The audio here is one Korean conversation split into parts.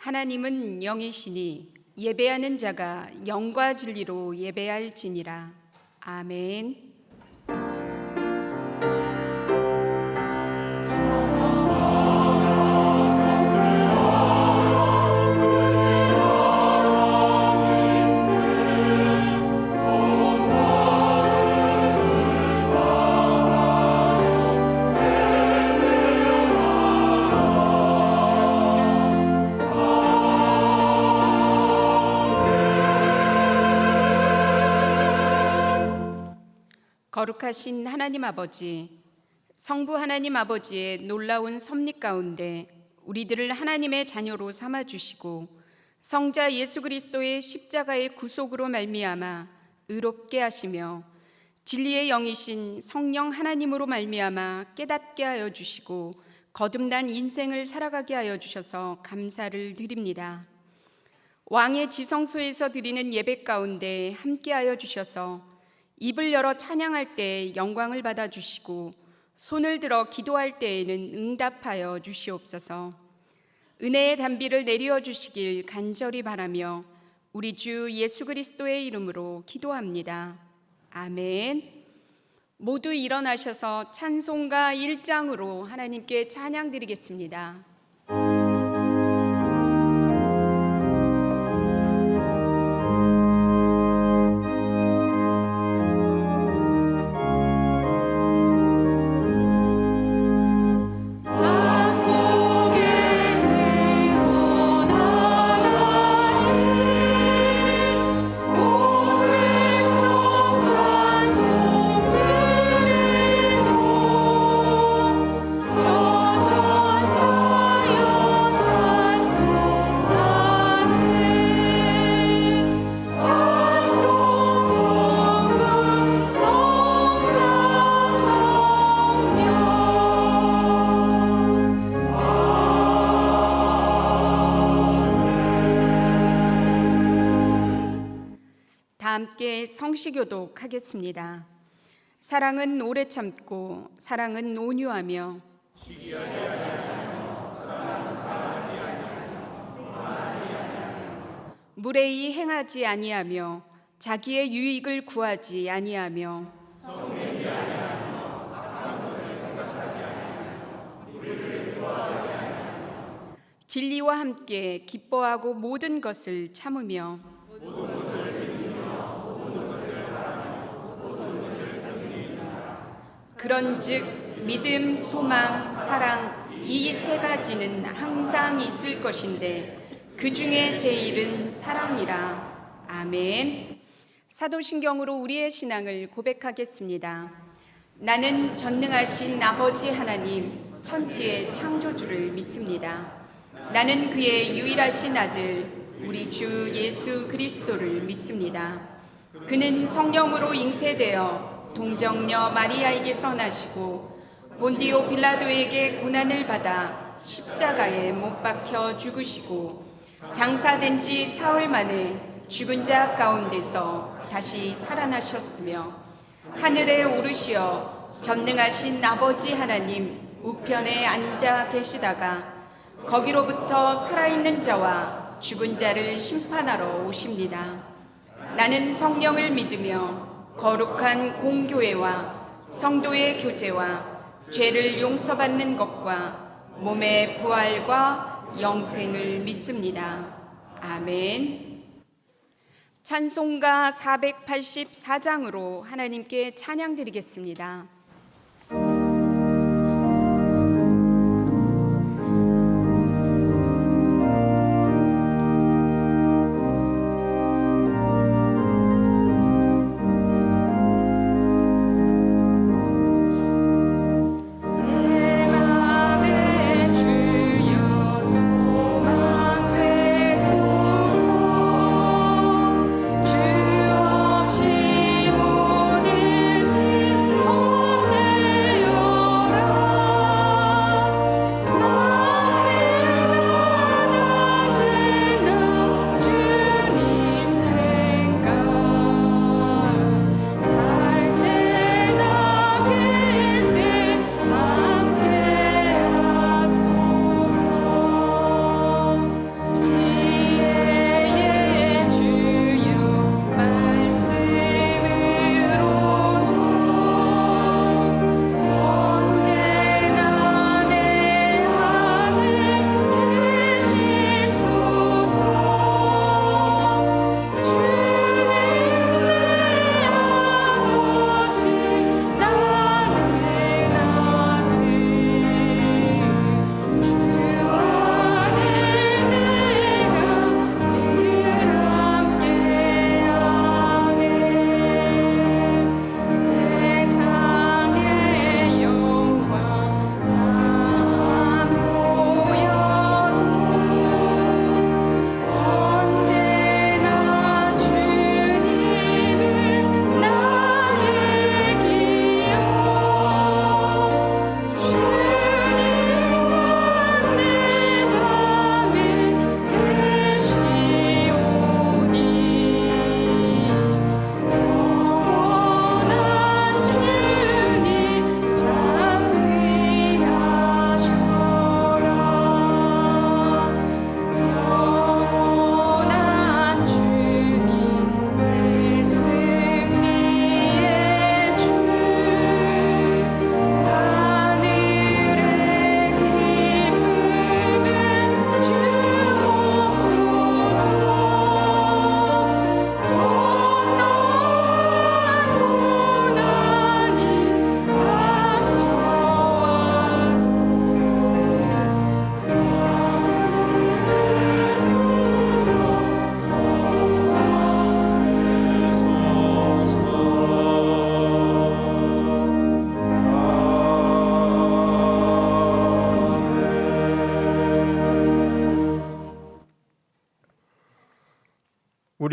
하나님은 영이시니 예배하는 자가 영과 진리로 예배할지니라. 아멘. 거룩하신 하나님 아버지, 성부 하나님 아버지의 놀라운 섭리 가운데 우리들을 하나님의 자녀로 삼아주시고 성자 예수 그리스도의 십자가의 구속으로 말미암아 의롭게 하시며 진리의 영이신 성령 하나님으로 말미암아 깨닫게 하여 주시고 거듭난 인생을 살아가게 하여 주셔서 감사를 드립니다. 왕의 지성소에서 드리는 예배 가운데 함께하여 주셔서 입을 열어 찬양할 때 영광을 받아주시고 손을 들어 기도할 때에는 응답하여 주시옵소서. 은혜의 단비를 내리어 주시길 간절히 바라며 우리 주 예수 그리스도의 이름으로 기도합니다. 아멘. 모두 일어나셔서 찬송가 1장으로 하나님께 찬양 드리겠습니다. 함께 성시교독 하겠습니다. 사랑은 오래 참고 사랑은 온유하며 무례히 행하지 아니하며 자기의 유익을 구하지 아니하며 진리와 함께 기뻐하고 모든 것을 참으며 그런즉 믿음, 소망, 사랑 이 세 가지는 항상 있을 것인데 그 중에 제일은 사랑이라. 아멘. 사도신경으로 우리의 신앙을 고백하겠습니다. 나는 전능하신 아버지 하나님 천지의 창조주를 믿습니다. 나는 그의 유일하신 아들 우리 주 예수 그리스도를 믿습니다. 그는 성령으로 잉태되어 동정녀 마리아에게서 나시고 본디오 빌라도에게 고난을 받아 십자가에 못 박혀 죽으시고 장사된 지 사흘 만에 죽은 자 가운데서 다시 살아나셨으며 하늘에 오르시어 전능하신 아버지 하나님 우편에 앉아 계시다가 거기로부터 살아있는 자와 죽은 자를 심판하러 오십니다. 나는 성령을 믿으며 거룩한 공교회와 성도의 교제와 죄를 용서받는 것과 몸의 부활과 영생을 믿습니다. 아멘. 찬송가 484장으로 하나님께 찬양 드리겠습니다. 주 없이 모든 일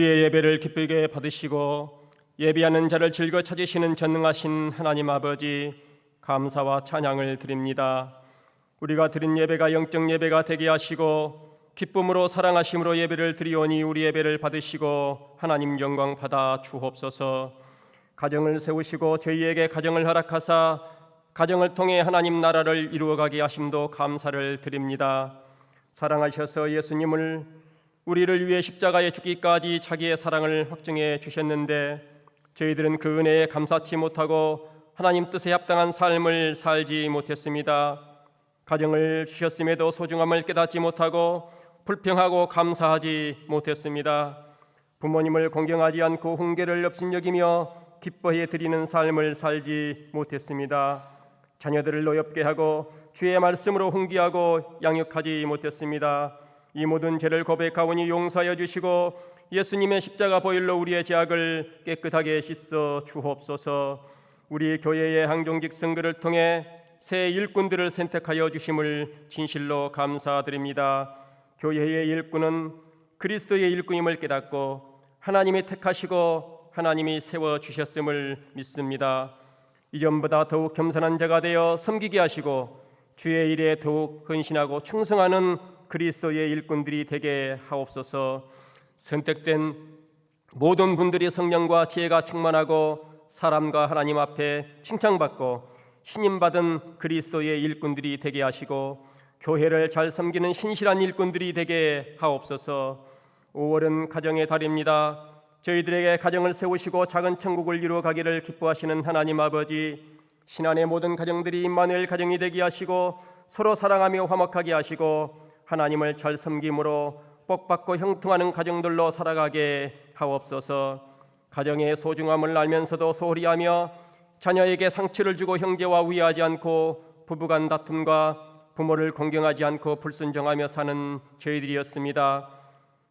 우리의 예배를 기쁘게 받으시고 예배하는 자를 즐겨 찾으시는 전능하신 하나님 아버지, 감사와 찬양을 드립니다. 우리가 드린 예배가 영적 예배가 되게 하시고 기쁨으로 사랑하심으로 예배를 드리오니 우리 예배를 받으시고 하나님 영광 받아 주옵소서. 가정을 세우시고 저희에게 가정을 허락하사 가정을 통해 하나님 나라를 이루어가게 하심도 감사를 드립니다. 사랑하셔서 예수님을 우리를 위해 십자가에 죽기까지 자기의 사랑을 확증해 주셨는데 저희들은 그 은혜에 감사치 못하고 하나님 뜻에 합당한 삶을 살지 못했습니다. 가정을 주셨음에도 소중함을 깨닫지 못하고 불평하고 감사하지 못했습니다. 부모님을 공경하지 않고 훈계를 업신여기며 기뻐해 드리는 삶을 살지 못했습니다. 자녀들을 노엽게 하고 주의 말씀으로 훈계하고 양육하지 못했습니다. 이 모든 죄를 고백하오니 용서하여 주시고 예수님의 십자가 보혈로 우리의 죄악을 깨끗하게 씻어 주옵소서. 우리 교회의 항종직 선거를 통해 새 일꾼들을 선택하여 주심을 진실로 감사드립니다. 교회의 일꾼은 그리스도의 일꾼임을 깨닫고 하나님이 택하시고 하나님이 세워주셨음을 믿습니다. 이전보다 더욱 겸손한 자가 되어 섬기게 하시고 주의 일에 더욱 헌신하고 충성하는 그리스도의 일꾼들이 되게 하옵소서. 선택된 모든 분들이 성령과 지혜가 충만하고 사람과 하나님 앞에 칭찬받고 신임받은 그리스도의 일꾼들이 되게 하시고 교회를 잘 섬기는 신실한 일꾼들이 되게 하옵소서. 5월은 가정의 달입니다. 저희들에게 가정을 세우시고 작은 천국을 이루어가기를 기뻐하시는 하나님 아버지, 신안의 모든 가정들이 임마누엘 가정이 되게 하시고 서로 사랑하며 화목하게 하시고 하나님을 잘 섬김으로 복받고 형통하는 가정들로 살아가게 하옵소서. 가정의 소중함을 알면서도 소홀히 하며 자녀에게 상처를 주고 형제와 우애하지 않고 부부간 다툼과 부모를 공경하지 않고 불순종하며 사는 저희들이었습니다.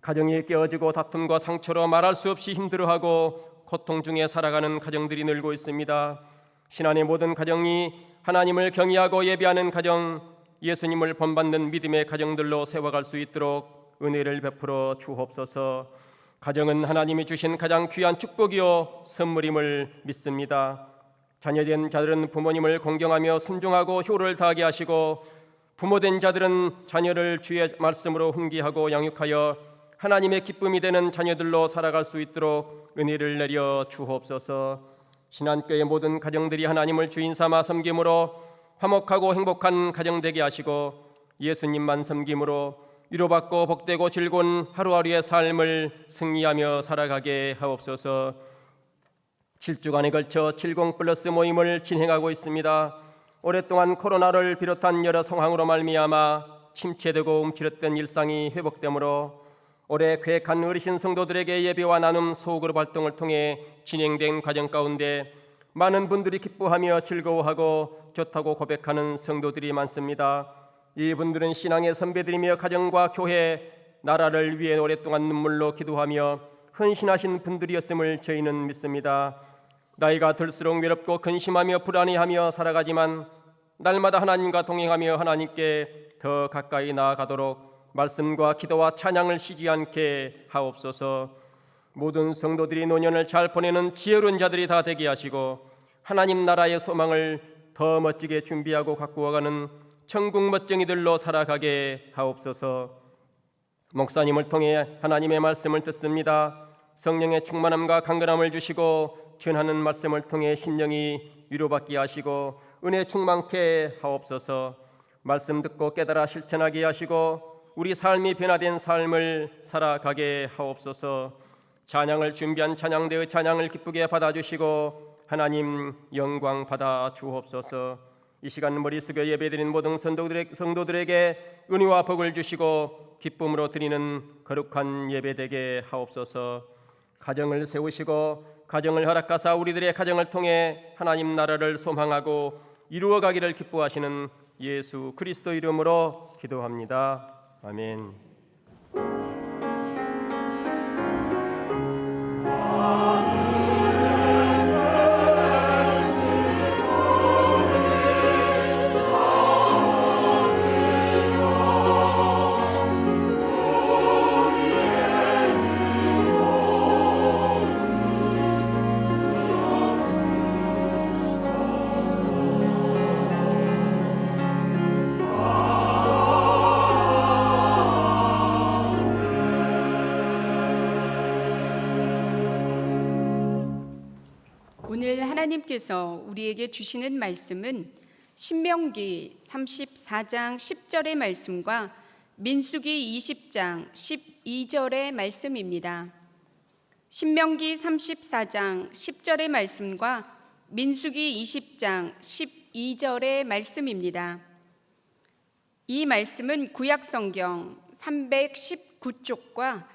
가정이 깨어지고 다툼과 상처로 말할 수 없이 힘들어하고 고통 중에 살아가는 가정들이 늘고 있습니다. 신안의 모든 가정이 하나님을 경외하고 예배하는 가정, 예수님을 본받는 믿음의 가정들로 세워갈 수 있도록 은혜를 베풀어 주옵소서. 가정은 하나님이 주신 가장 귀한 축복이요 선물임을 믿습니다. 자녀된 자들은 부모님을 공경하며 순종하고 효를 다하게 하시고 부모된 자들은 자녀를 주의 말씀으로 훈계하고 양육하여 하나님의 기쁨이 되는 자녀들로 살아갈 수 있도록 은혜를 내려 주옵소서. 신안교의 모든 가정들이 하나님을 주인 삼아 섬김으로 화목하고 행복한 가정 되게 하시고 예수님만 섬김으로 위로받고 복되고 즐거운 하루하루의 삶을 승리하며 살아가게 하옵소서. 7주간에 걸쳐 70+ 모임을 진행하고 있습니다. 오랫동안 코로나를 비롯한 여러 상황으로 말미암아 침체되고 움츠렸던 일상이 회복되므로 올해 계획한 어르신 성도들에게 예배와 나눔 소그룹 활동을 통해 진행된 과정 가운데 많은 분들이 기뻐하며 즐거워하고 좋다고 고백하는 성도들이 많습니다. 이분들은 신앙의 선배들이며 가정과 교회, 나라를 위해 오랫동안 눈물로 기도하며 헌신하신 분들이었음을 저희는 믿습니다. 나이가 들수록 외롭고 근심하며 불안해하며 살아가지만 날마다 하나님과 동행하며 하나님께 더 가까이 나아가도록 말씀과 기도와 찬양을 쉬지 않게 하옵소서. 모든 성도들이 노년을 잘 보내는 지혜로운 자들이 다 되게 하시고 하나님 나라의 소망을 더 멋지게 준비하고 가꾸어가는 천국 멋쟁이들로 살아가게 하옵소서. 목사님을 통해 하나님의 말씀을 듣습니다. 성령의 충만함과 강건함을 주시고 전하는 말씀을 통해 심령이 위로받게 하시고 은혜 충만케 하옵소서. 말씀 듣고 깨달아 실천하게 하시고 우리 삶이 변화된 삶을 살아가게 하옵소서. 찬양을 준비한 찬양대의 찬양을 기쁘게 받아주시고 하나님 영광 받아 주옵소서. 이 시간 머리 숙여 예배드린 모든 성도들에게 은혜와 복을 주시고 기쁨으로 드리는 거룩한 예배되게 하옵소서. 가정을 세우시고 가정을 허락하사 우리들의 가정을 통해 하나님 나라를 소망하고 이루어가기를 기뻐하시는 예수 그리스도 이름으로 기도합니다. 아멘. 오늘 하나님께서 우리에게 주시는 말씀은 신명기 34장 10절의 말씀과 민수기 20장 12절의 말씀입니다. 신명기 34장 10절의 말씀과 민수기 20장 12절의 말씀입니다. 이 말씀은 구약성경 319쪽과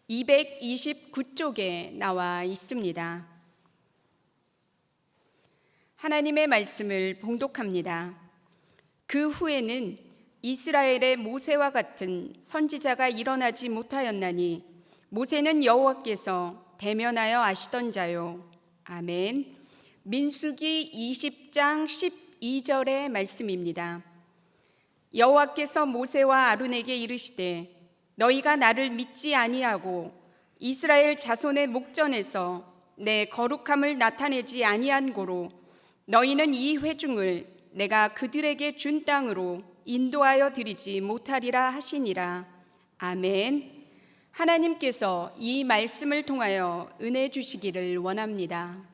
229쪽에 나와 있습니다. 하나님의 말씀을 봉독합니다. 그 후에는 이스라엘의 모세와 같은 선지자가 일어나지 못하였나니 모세는 여호와께서 대면하여 아시던 자요. 아멘. 민수기 20장 12절의 말씀입니다. 여호와께서 모세와 아론에게 이르시되 너희가 나를 믿지 아니하고 이스라엘 자손의 목전에서 내 거룩함을 나타내지 아니한 고로 너희는 이 회중을 내가 그들에게 준 땅으로 인도하여 드리지 못하리라 하시니라. 아멘. 하나님께서 이 말씀을 통하여 은혜 주시기를 원합니다.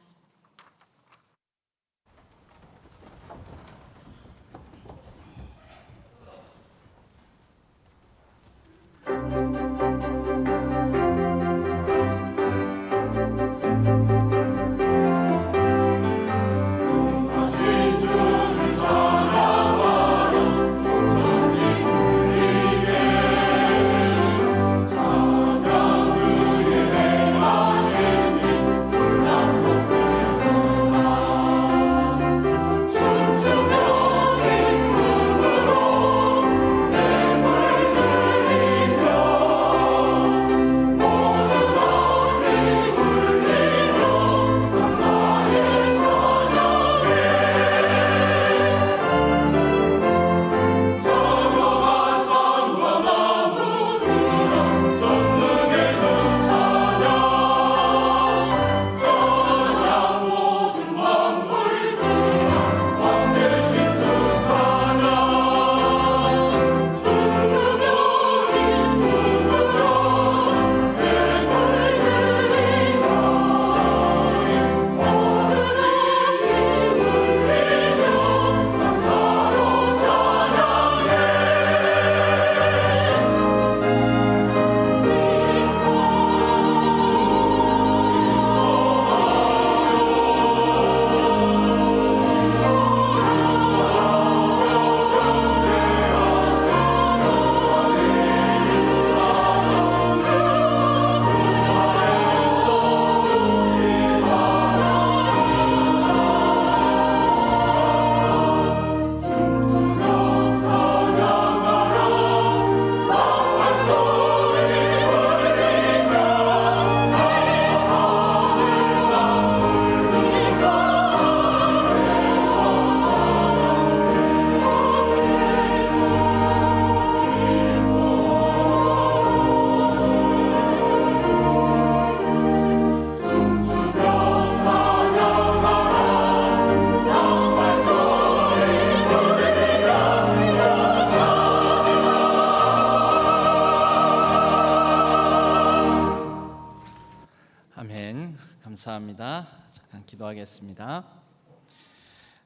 아멘. 감사합니다. 잠깐 기도하겠습니다.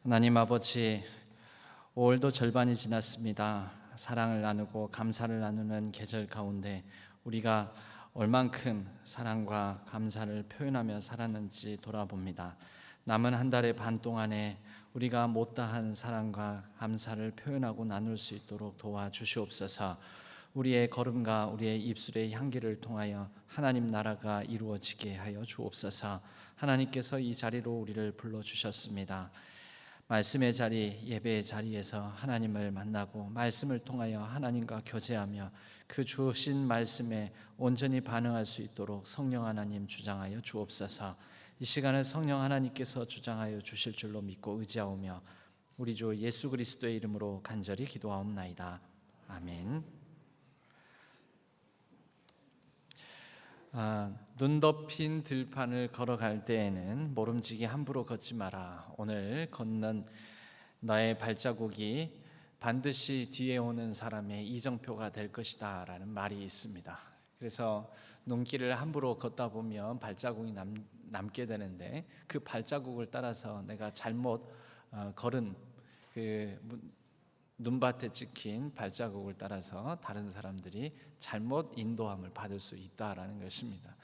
하나님 아버지, 5월도 절반이 지났습니다. 사랑을 나누고 감사를 나누는 계절 가운데 우리가 얼만큼 사랑과 감사를 표현하며 살았는지 돌아봅니다. 남은 한 달의 반 동안에 우리가 못다한 사랑과 감사를 표현하고 나눌 수 있도록 도와주시옵소서. 우리의 걸음과 우리의 입술의 향기를 통하여 하나님 나라가 이루어지게 하여 주옵소서. 하나님께서 이 자리로 우리를 불러주셨습니다. 말씀의 자리, 예배의 자리에서 하나님을 만나고 말씀을 통하여 하나님과 교제하며 그 주신 말씀에 온전히 반응할 수 있도록 성령 하나님 주장하여 주옵소서. 이 시간을 성령 하나님께서 주장하여 주실 줄로 믿고 의지하오며 우리 주 예수 그리스도의 이름으로 간절히 기도하옵나이다. 아멘. 눈 덮인 들판을 걸어갈 때에는 모름지기 함부로 걷지 마라. 오늘 걷는 너의 발자국이 반드시 뒤에 오는 사람의 이정표가 될 것이다 라는 말이 있습니다. 그래서 눈길을 함부로 걷다 보면 발자국이 남게 되는데, 그 발자국을 따라서 내가 잘못 걸은 그 눈밭에 찍힌 발자국을 따라서 다른 사람들이 잘못 인도함을 받을 수 있다라는 것입니다.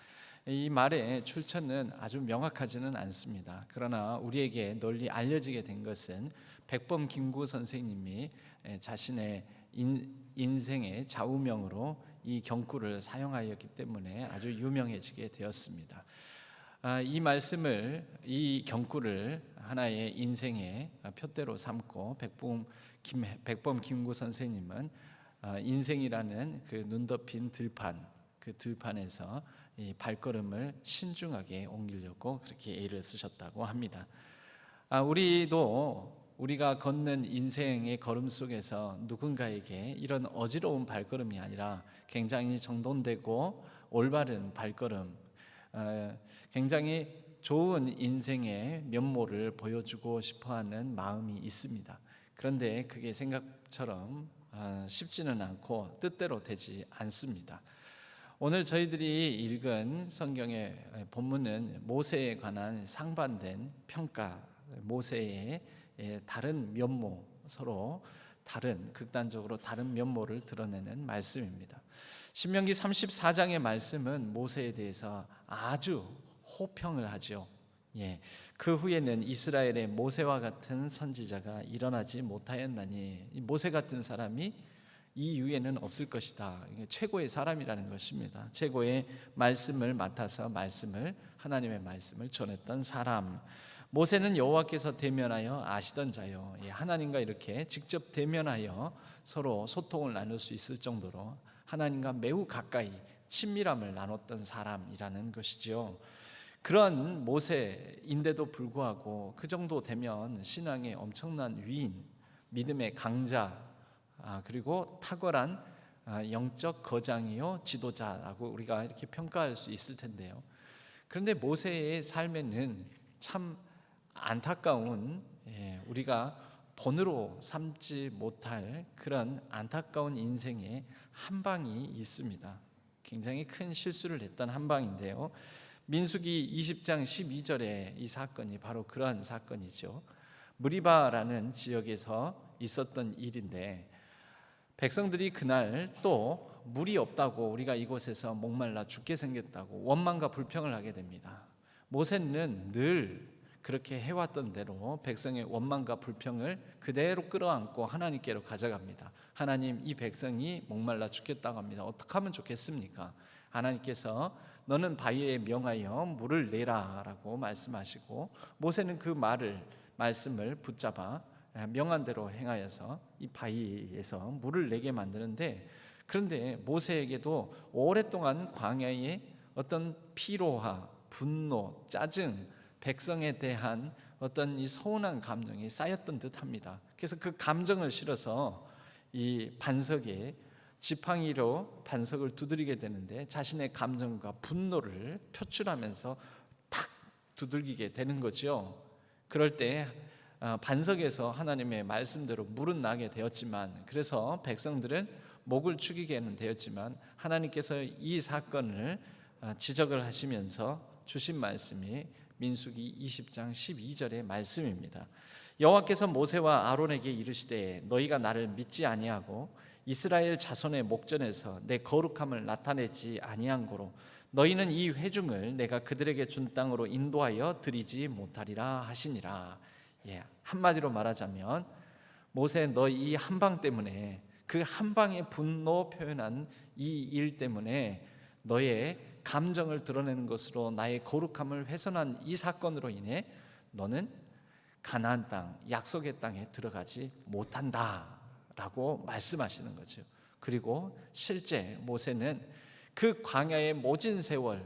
이 말의 출처는 아주 명확하지는 않습니다. 그러나 우리에게 널리 알려지게 된 것은 백범 김구 선생님이 자신의 인생의 좌우명으로 이 경구를 사용하였기 때문에 아주 유명해지게 되었습니다. 이 말씀을, 이 경구를 하나의 인생의 표대로 삼고 백범 김구 선생님은 인생이라는 그 눈 덮인 들판, 그 들판에서 이 발걸음을 신중하게 옮기려고 그렇게 애를 쓰셨다고 합니다. 우리가 걷는 인생의 걸음 속에서 누군가에게 이런 어지러운 발걸음이 아니라 굉장히 정돈되고 올바른 발걸음, 굉장히 좋은 인생의 면모를 보여주고 싶어하는 마음이 있습니다. 그런데 그게 생각처럼 쉽지는 않고 뜻대로 되지 않습니다. 오늘 저희들이 읽은 성경의 본문은 모세에 관한 상반된 평가, 모세의 다른 면모, 서로 다른, 극단적으로 다른 면모를 드러내는 말씀입니다. 신명기 34장의 말씀은 모세에 대해서 아주 호평을 하죠. 그 후에는 이스라엘의 모세와 같은 선지자가 일어나지 못하였나니, 모세 같은 사람이 이 이후에는 없을 것이다. 최고의 사람이라는 것입니다. 최고의 말씀을 맡아서 하나님의 말씀을 전했던 사람. 모세는 여호와께서 대면하여 아시던 자요, 하나님과 이렇게 직접 대면하여 서로 소통을 나눌 수 있을 정도로 하나님과 매우 가까이 친밀함을 나눴던 사람이라는 것이지요. 그런 모세인데도 불구하고 그 정도 되면 신앙의 엄청난 위인, 믿음의 강자, 그리고 탁월한 영적 거장이요 지도자라고 우리가 이렇게 평가할 수 있을 텐데요. 그런데 모세의 삶에는 참 안타까운, 우리가 본으로 삼지 못할 그런 안타까운 인생의 한 방이 있습니다. 굉장히 큰 실수를 했던 한 방인데요. 민수기 20장 12절에 이 사건이 바로 그러한 사건이죠. 무리바라는 지역에서 있었던 일인데, 백성들이 그날 또 물이 없다고, 우리가 이곳에서 목말라 죽게 생겼다고 원망과 불평을 하게 됩니다. 모세는 늘 그렇게 해왔던 대로 백성의 원망과 불평을 그대로 끌어안고 하나님께로 가져갑니다. 하나님, 이 백성이 목말라 죽겠다고 합니다. 어떻게 하면 좋겠습니까? 하나님께서 너는 바위에 명하여 물을 내라 라고 말씀하시고, 모세는 그 말씀을 붙잡아 명한 대로 행하여서 이 바위에서 물을 내게 만드는데, 그런데 모세에게도 오랫동안 광야의 어떤 피로와 분노, 짜증, 백성에 대한 어떤 이 서운한 감정이 쌓였던 듯합니다. 그래서 그 감정을 실어서 이 반석에 지팡이로 반석을 두드리게 되는데, 자신의 감정과 분노를 표출하면서 탁 두들기게 되는 거죠. 그럴 때 반석에서 하나님의 말씀대로 물은 나게 되었지만, 그래서 백성들은 목을 축이게는 되었지만, 하나님께서 이 사건을 지적을 하시면서 주신 말씀이 민수기 20장 12절의 말씀입니다. 여호와께서 모세와 아론에게 이르시되, 너희가 나를 믿지 아니하고 이스라엘 자손의 목전에서 내 거룩함을 나타내지 아니한 고로 너희는 이 회중을 내가 그들에게 준 땅으로 인도하여 드리지 못하리라 하시니라. 한마디로 말하자면, 모세, 너 이 한방 때문에, 그 한방의 분노 표현한 이 일 때문에, 너의 감정을 드러내는 것으로 나의 거룩함을 훼손한 이 사건으로 인해 너는 가나안 땅, 약속의 땅에 들어가지 못한다 라고 말씀하시는 거죠. 그리고 실제 모세는 그 광야의 모진 세월,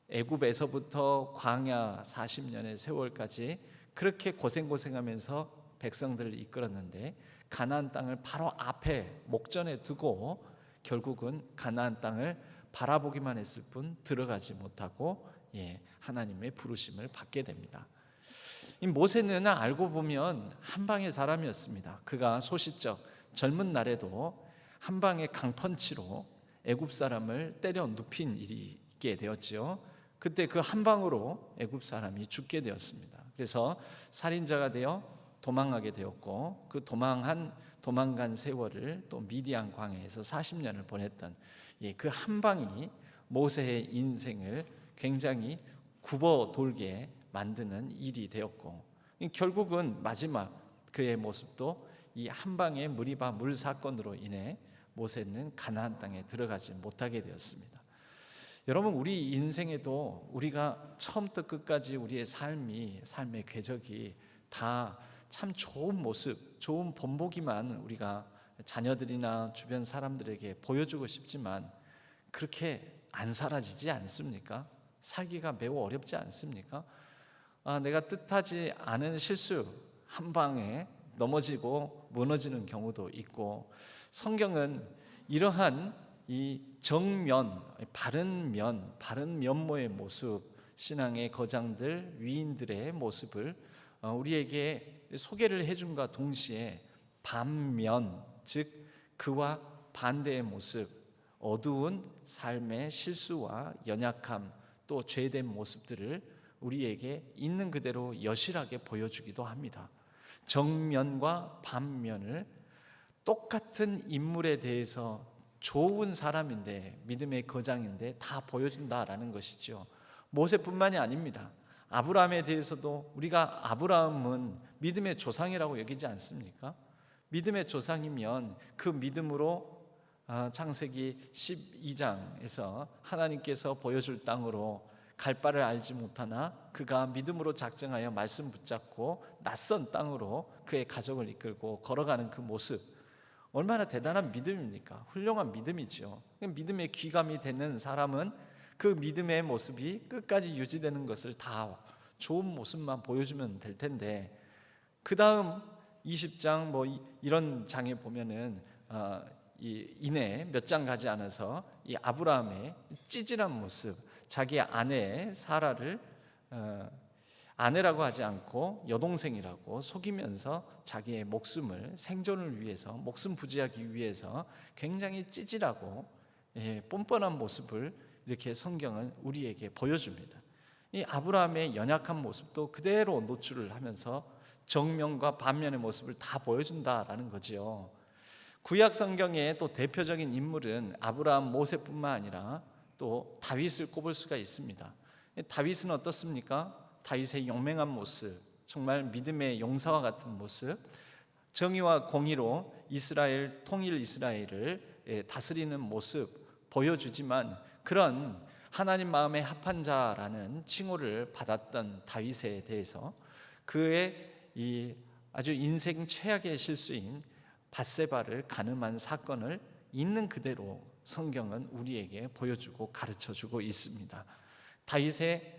애굽에서부터 광야 40년의 세월까지 그렇게 고생하면서 백성들을 이끌었는데, 가나안 땅을 바로 앞에 목전에 두고 결국은 가나안 땅을 바라보기만 했을 뿐 들어가지 못하고 하나님의 부르심을 받게 됩니다. 이 모세는 알고 보면 한방의 사람이었습니다. 그가 소시적 젊은 날에도 한방의 강펀치로 애굽 사람을 때려 눕힌 일이 있게 되었지요. 그때 그 한 방으로 애굽 사람이 죽게 되었습니다. 그래서 살인자가 되어 도망하게 되었고, 그 도망간 세월을 또 미디안 광야에서 40년을 보냈던 그 한 방이 모세의 인생을 굉장히 굽어 돌게 만드는 일이 되었고, 결국은 마지막 그의 모습도 이 한 방의 무리바 물 사건으로 인해 모세는 가나안 땅에 들어가지 못하게 되었습니다. 여러분, 우리 인생에도 우리가 처음부터 끝까지 우리의 삶의 궤적이 다 참 좋은 모습, 좋은 본보기만 우리가 자녀들이나 주변 사람들에게 보여주고 싶지만 그렇게 안 사라지지 않습니까? 살기가 매우 어렵지 않습니까? 내가 뜻하지 않은 실수 한 방에 넘어지고 무너지는 경우도 있고, 성경은 이러한 이 정면, 바른 면모의 모습, 신앙의 거장들, 위인들의 모습을 우리에게 소개를 해준과 동시에 반면, 즉 그와 반대의 모습, 어두운 삶의 실수와 연약함, 또 죄된 모습들을 우리에게 있는 그대로 여실하게 보여주기도 합니다. 정면과 반면을 똑같은 인물에 대해서 좋은 사람인데, 믿음의 거장인데 다 보여준다라는 것이죠. 모세뿐만이 아닙니다. 아브라함에 대해서도 우리가 아브라함은 믿음의 조상이라고 여기지 않습니까? 믿음의 조상이면 그 믿음으로 창세기 12장에서 하나님께서 보여줄 땅으로 갈 바를 알지 못하나 그가 믿음으로 작정하여 말씀 붙잡고 낯선 땅으로 그의 가족을 이끌고 걸어가는 그 모습, 얼마나 대단한 믿음입니까? 훌륭한 믿음이죠. 믿음의 귀감이 되는 사람은 그 믿음의 모습이 끝까지 유지되는 것을 다 좋은 모습만 보여주면 될 텐데, 그 다음 20장 이런 장에 보면은 이내 몇 장 가지 않아서 이 아브라함의 찌질한 모습, 자기 아내 사라를 아내라고 하지 않고 여동생이라고 속이면서 자기의 목숨을, 생존을 위해서, 목숨 부지하기 위해서 굉장히 찌질하고 뻔뻔한 모습을 이렇게 성경은 우리에게 보여줍니다. 이 아브라함의 연약한 모습도 그대로 노출을 하면서 정면과 반면의 모습을 다 보여준다라는 거지요. 구약 성경의 또 대표적인 인물은 아브라함, 모세뿐만 아니라 또 다윗을 꼽을 수가 있습니다. 다윗은 어떻습니까? 다윗의 용맹한 모습, 정말 믿음의 용사와 같은 모습, 정의와 공의로 통일 이스라엘을 다스리는 모습 보여주지만, 그런 하나님 마음에 합한 자라는 칭호를 받았던 다윗에 대해서 그의 이 아주 인생 최악의 실수인 밧세바를 가늠한 사건을 있는 그대로 성경은 우리에게 보여주고 가르쳐주고 있습니다. 다윗의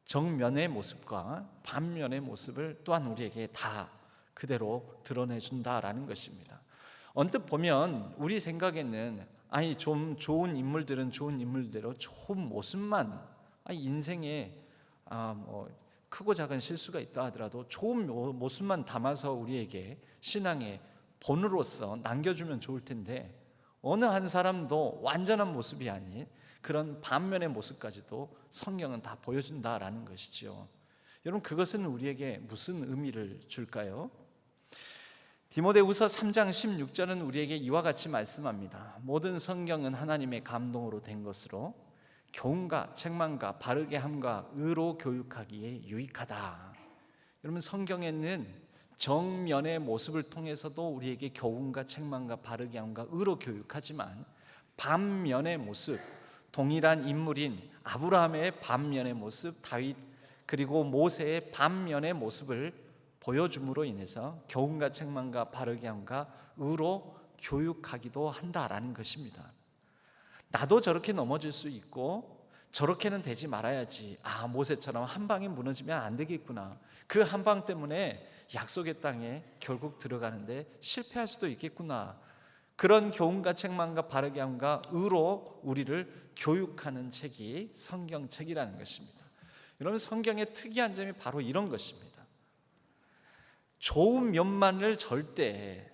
정면의 모습과 반면의 모습을 또한 우리에게 다 그대로 드러내준다라는 것입니다. 언뜻 보면 우리 생각에는 좀 좋은 인물들은 좋은 인물대로 좋은 모습만, 인생에 크고 작은 실수가 있다 하더라도 좋은 모습만 담아서 우리에게 신앙의 본으로서 남겨주면 좋을 텐데, 어느 한 사람도 완전한 모습이 아닌 그런 반면의 모습까지도 성경은 다 보여준다라는 것이죠. 여러분, 그것은 우리에게 무슨 의미를 줄까요? 디모데후서 3장 16절은 우리에게 이와 같이 말씀합니다. 모든 성경은 하나님의 감동으로 된 것으로 교훈과 책망과 바르게 함과 의로 교육하기에 유익하다. 여러분, 성경에는 정면의 모습을 통해서도 우리에게 교훈과 책망과 바르게 함과 의로 교육하지만, 반면의 모습, 동일한 인물인 아브라함의 반면의 모습, 다윗 그리고 모세의 반면의 모습을 보여줌으로 인해서 교훈과 책망과 바르게 함과 의로 교육하기도 한다라는 것입니다. 나도 저렇게 넘어질 수 있고 저렇게는 되지 말아야지, 모세처럼 한 방에 무너지면 안 되겠구나, 그 한 방 때문에 약속의 땅에 결국 들어가는데 실패할 수도 있겠구나, 그런 교훈과 책망과 바르게 함과 의로 우리를 교육하는 책이 성경책이라는 것입니다. 여러분, 성경의 특이한 점이 바로 이런 것입니다. 좋은 면만을 절대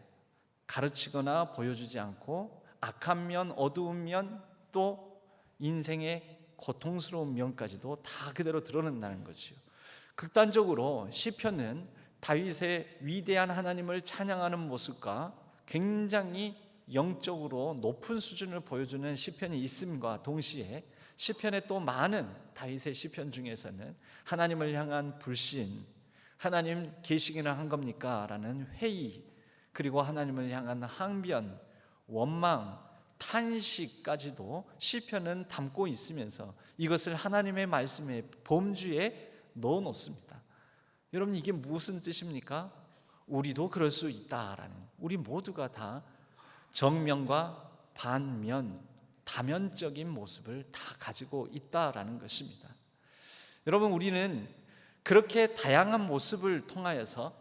가르치거나 보여주지 않고, 악한 면, 어두운 면, 또 인생의 고통스러운 면까지도 다 그대로 드러낸다는 거지요. 극단적으로 시편은 다윗의 위대한 하나님을 찬양하는 모습과 굉장히 영적으로 높은 수준을 보여주는 시편이 있음과 동시에 시편에 또 많은 다윗의 시편 중에서는 하나님을 향한 불신, 하나님 계시기는 한 겁니까? 라는 회의, 그리고 하나님을 향한 항변, 원망, 탄식까지도 시편은 담고 있으면서 이것을 하나님의 말씀의 범주에 넣어 놓습니다. 여러분, 이게 무슨 뜻입니까? 우리도 그럴 수 있다라는, 우리 모두가 다 정면과 반면, 다면적인 모습을 다 가지고 있다라는 것입니다. 여러분, 우리는 그렇게 다양한 모습을 통하여서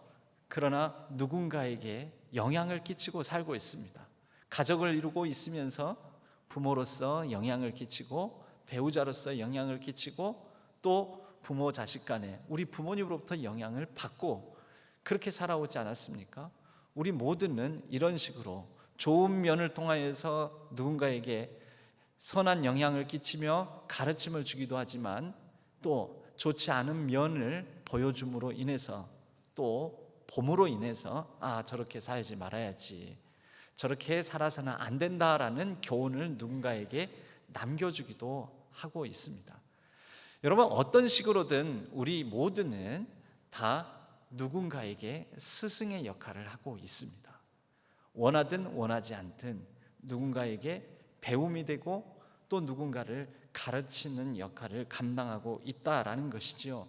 그러나 누군가에게 영향을 끼치고 살고 있습니다. 가족을 이루고 있으면서 부모로서 영향을 끼치고, 배우자로서 영향을 끼치고, 또 부모 자식 간에 우리 부모님으로부터 영향을 받고 그렇게 살아오지 않았습니까? 우리 모두는 이런 식으로 좋은 면을 통하여서 누군가에게 선한 영향을 끼치며 가르침을 주기도 하지만, 또 좋지 않은 면을 보여줌으로 인해서, 또 봄으로 인해서 저렇게 살지 말아야지, 저렇게 살아서는 안 된다라는 교훈을 누군가에게 남겨주기도 하고 있습니다. 여러분, 어떤 식으로든 우리 모두는 다 누군가에게 스승의 역할을 하고 있습니다. 원하든 원하지 않든 누군가에게 배움이 되고 또 누군가를 가르치는 역할을 감당하고 있다라는 것이지요.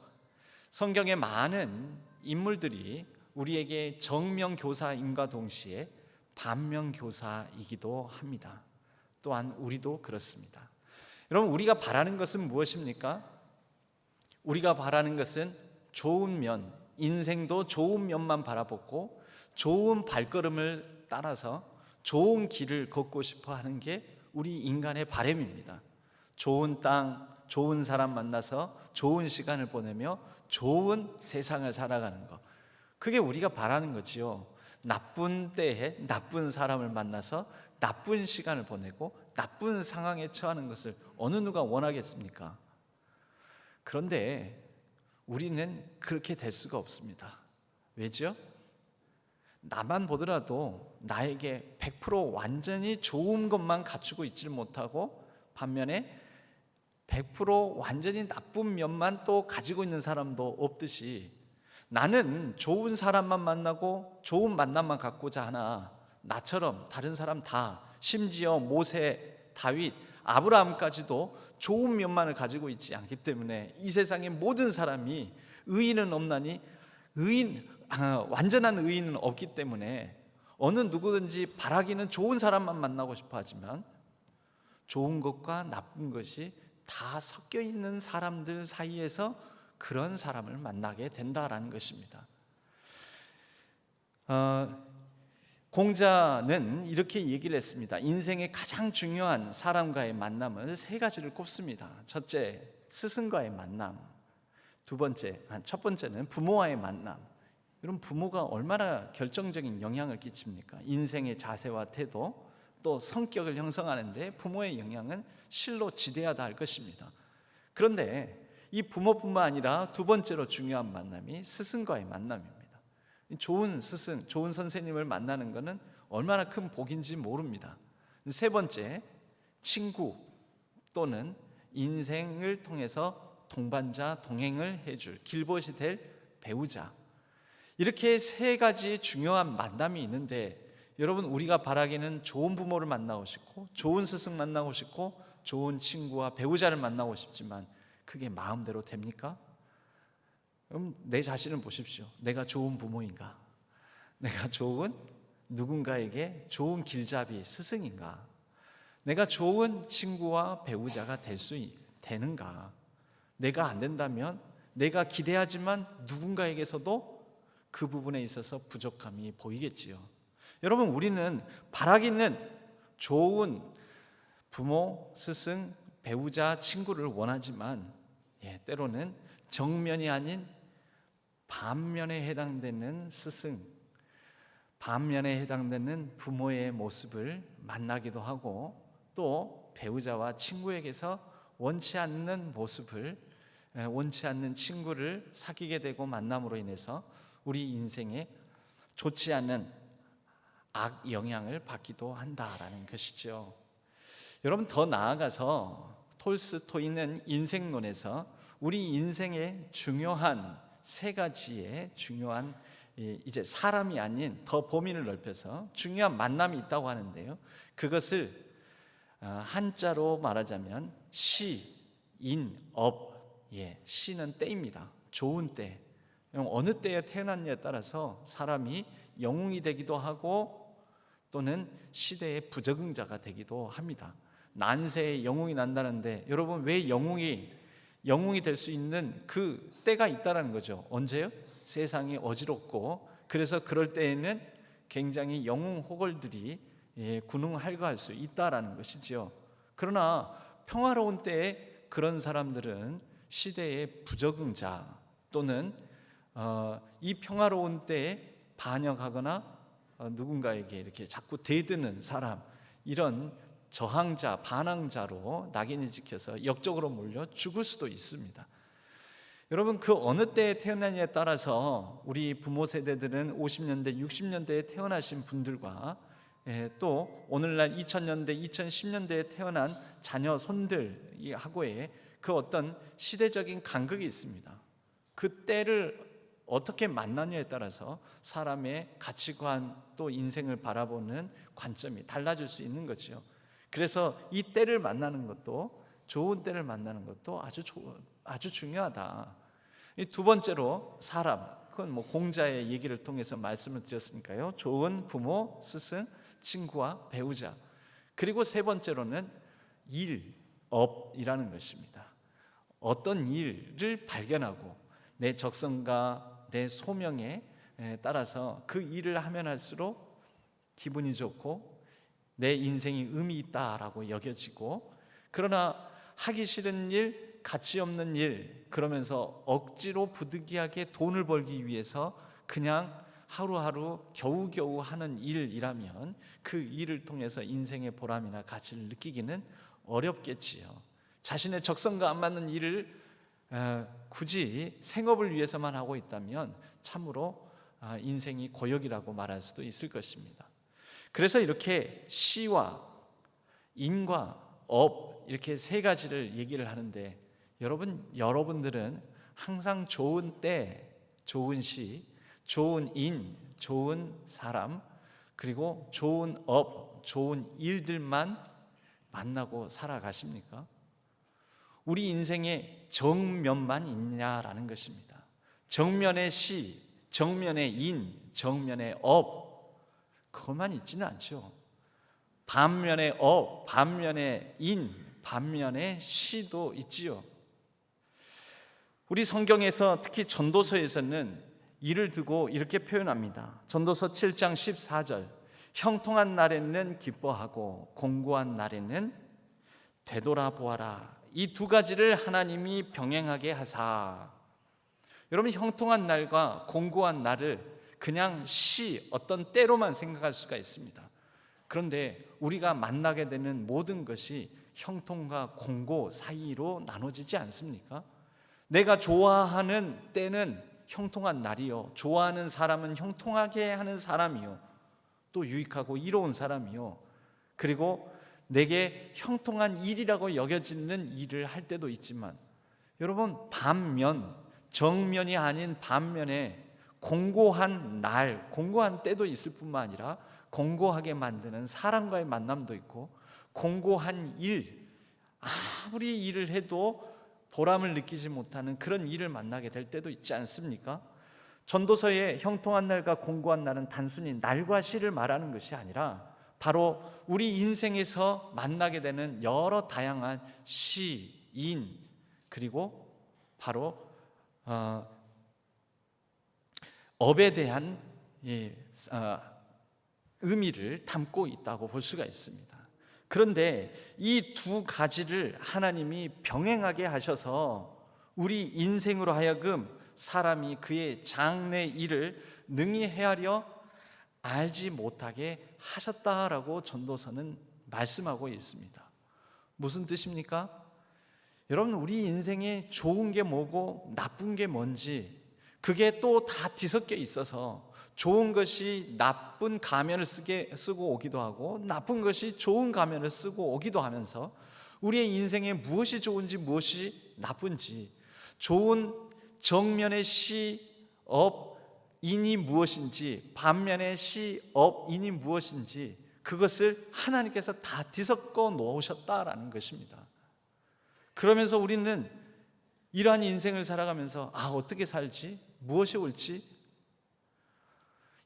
성경의 많은 인물들이 우리에게 정명교사임과 동시에 반면교사이기도 합니다. 또한 우리도 그렇습니다. 여러분, 우리가 바라는 것은 무엇입니까? 우리가 바라는 것은 좋은 면, 인생도 좋은 면만 바라보고 좋은 발걸음을 따라서 좋은 길을 걷고 싶어 하는 게 우리 인간의 바람입니다. 좋은 땅, 좋은 사람 만나서 좋은 시간을 보내며 좋은 세상을 살아가는 것, 그게 우리가 바라는 거지요. 나쁜 때에 나쁜 사람을 만나서 나쁜 시간을 보내고 나쁜 상황에 처하는 것을 어느 누가 원하겠습니까? 그런데 우리는 그렇게 될 수가 없습니다. 왜죠? 나만 보더라도 나에게 100% 완전히 좋은 것만 갖추고 있질 못하고, 반면에 100% 완전히 나쁜 면만 또 가지고 있는 사람도 없듯이, 나는 좋은 사람만 만나고 좋은 만남만 갖고자 하나 나처럼 다른 사람 다, 심지어 모세, 다윗, 아브라함까지도 좋은 면만을 가지고 있지 않기 때문에 이 세상의 모든 사람이 의인은 없나니 완전한 의인은 없기 때문에 어느 누구든지 바라기는 좋은 사람만 만나고 싶어 하지만 좋은 것과 나쁜 것이 다 섞여 있는 사람들 사이에서 그런 사람을 만나게 된다라는 것입니다. 공자는 이렇게 얘기를 했습니다. 인생의 가장 중요한 사람과의 만남은 세 가지를 꼽습니다. 첫째, 스승과의 만남. 첫 번째는 부모와의 만남. 여러분, 부모가 얼마나 결정적인 영향을 끼칩니까? 인생의 자세와 태도, 또 성격을 형성하는 데 부모의 영향은 실로 지대하다 할 것입니다. 그런데 이 부모뿐만 아니라 두 번째로 중요한 만남이 스승과의 만남입니다. 좋은 스승, 좋은 선생님을 만나는 것은 얼마나 큰 복인지 모릅니다. 세 번째, 친구 또는 인생을 통해서 동반자, 동행을 해줄 길벗이 될 배우자. 이렇게 세 가지 중요한 만남이 있는데, 여러분, 우리가 바라기는 좋은 부모를 만나고 싶고 좋은 스승 만나고 싶고 좋은 친구와 배우자를 만나고 싶지만 그게 마음대로 됩니까? 그럼 내 자신을 보십시오. 내가 좋은 부모인가? 내가 좋은 누군가에게 좋은 길잡이 스승인가? 내가 좋은 친구와 배우자가 되는가? 내가 안 된다면 내가 기대하지만 누군가에게서도 그 부분에 있어서 부족함이 보이겠지요. 여러분, 우리는 바라기는 좋은 부모, 스승, 배우자, 친구를 원하지만 때로는 정면이 아닌 반면에 해당되는 스승, 반면에 해당되는 부모의 모습을 만나기도 하고, 또 배우자와 친구에게서 원치 않는 모습을, 원치 않는 친구를 사귀게 되고 만남으로 인해서 우리 인생에 좋지 않은 악 영향을 받기도 한다라는 것이죠. 여러분, 더 나아가서 톨스토이는 인생론에서 우리 인생의 중요한 세 가지의 중요한, 이제 사람이 아닌 더 범위를 넓혀서 중요한 만남이 있다고 하는데요, 그것을 한자로 말하자면 시, 인, 업. 시는 때입니다. 좋은 때. 어느 때에 태어났냐에 따라서 사람이 영웅이 되기도 하고 또는 시대의 부적응자가 되기도 합니다. 난세에 영웅이 난다는데, 여러분, 왜 영웅이 될 수 있는 그 때가 있다라는 거죠. 언제요? 세상이 어지럽고, 그래서 그럴 때에는 굉장히 영웅 호걸들이 군웅할거할 수 있다라는 것이지요. 그러나 평화로운 때에 그런 사람들은 시대의 부적응자 또는 이 평화로운 때에 반역하거나 누군가에게 이렇게 자꾸 대드는 사람, 이런 저항자, 반항자로 낙인이 찍혀서 역적으로 몰려 죽을 수도 있습니다. 여러분, 그 어느 때에 태어나냐에 따라서 우리 부모 세대들은 50년대, 60년대에 태어나신 분들과 또 오늘날 2000년대, 2010년대에 태어난 자녀, 손들하고의 그 어떤 시대적인 간극이 있습니다. 그 때를 어떻게 만나냐에 따라서 사람의 가치관 또 인생을 바라보는 관점이 달라질 수 있는 거죠. 그래서 이 때를 만나는 것도, 좋은 때를 만나는 것도 아주 중요하다. 두 번째로 사람, 그건 공자의 얘기를 통해서 말씀을 드렸으니까요. 좋은 부모, 스승, 친구와 배우자. 그리고 세 번째로는 일, 업이라는 것입니다. 어떤 일을 발견하고 내 적성과 내 소명에 따라서 그 일을 하면 할수록 기분이 좋고 내 인생이 의미 있다라고 여겨지고, 그러나 하기 싫은 일, 가치 없는 일, 그러면서 억지로 부득이하게 돈을 벌기 위해서 그냥 하루하루 겨우겨우 하는 일이라면 그 일을 통해서 인생의 보람이나 가치를 느끼기는 어렵겠지요. 자신의 적성과 안 맞는 일을 굳이 생업을 위해서만 하고 있다면 참으로 인생이 고역이라고 말할 수도 있을 것입니다. 그래서 이렇게 시와 인과 업, 이렇게 세 가지를 얘기를 하는데, 여러분들은 항상 좋은 때, 좋은 시, 좋은 인, 좋은 사람, 그리고 좋은 업, 좋은 일들만 만나고 살아가십니까? 우리 인생에 정면만 있냐라는 것입니다. 정면의 시, 정면의 인, 정면의 업, 그것만 있지는 않죠. 반면의 업, 반면의 인, 반면의 시도 있지요. 우리 성경에서 특히 전도서에서는 이를 두고 이렇게 표현합니다. 전도서 7장 14절, 형통한 날에는 기뻐하고 공고한 날에는 되돌아보아라. 이 두 가지를 하나님이 병행하게 하사. 여러분, 형통한 날과 공고한 날을 그냥 어떤 때로만 생각할 수가 있습니다. 그런데 우리가 만나게 되는 모든 것이 형통과 공고 사이로 나눠지지 않습니까? 내가 좋아하는 때는 형통한 날이요, 좋아하는 사람은 형통하게 하는 사람이요, 또 유익하고 이로운 사람이요, 그리고 내게 형통한 일이라고 여겨지는 일을 할 때도 있지만, 여러분, 반면, 정면이 아닌 반면에 공고한 날, 공고한 때도 있을 뿐만 아니라 공고하게 만드는 사람과의 만남도 있고, 공고한 일, 아무리 일을 해도 보람을 느끼지 못하는 그런 일을 만나게 될 때도 있지 않습니까? 전도서의 형통한 날과 공고한 날은 단순히 날과 시를 말하는 것이 아니라 바로 우리 인생에서 만나게 되는 여러 다양한 시, 인, 그리고 바로 업에 대한 의미를 담고 있다고 볼 수가 있습니다. 그런데 이 두 가지를 하나님이 병행하게 하셔서 우리 인생으로 하여금 사람이 그의 장래 일을 능히 헤아려 알지 못하게 하셨다라고 전도서는 말씀하고 있습니다. 무슨 뜻입니까? 여러분, 우리 인생에 좋은 게 뭐고 나쁜 게 뭔지 그게 또 다 뒤섞여 있어서 좋은 것이 나쁜 가면을 쓰고 오기도 하고 나쁜 것이 좋은 가면을 쓰고 오기도 하면서 우리의 인생에 무엇이 좋은지 무엇이 나쁜지, 좋은 정면의 시업인이 무엇인지 반면의 시업인이 무엇인지 그것을 하나님께서 다 뒤섞어 놓으셨다라는 것입니다. 그러면서 우리는 이러한 인생을 살아가면서 어떻게 살지? 무엇이 옳지?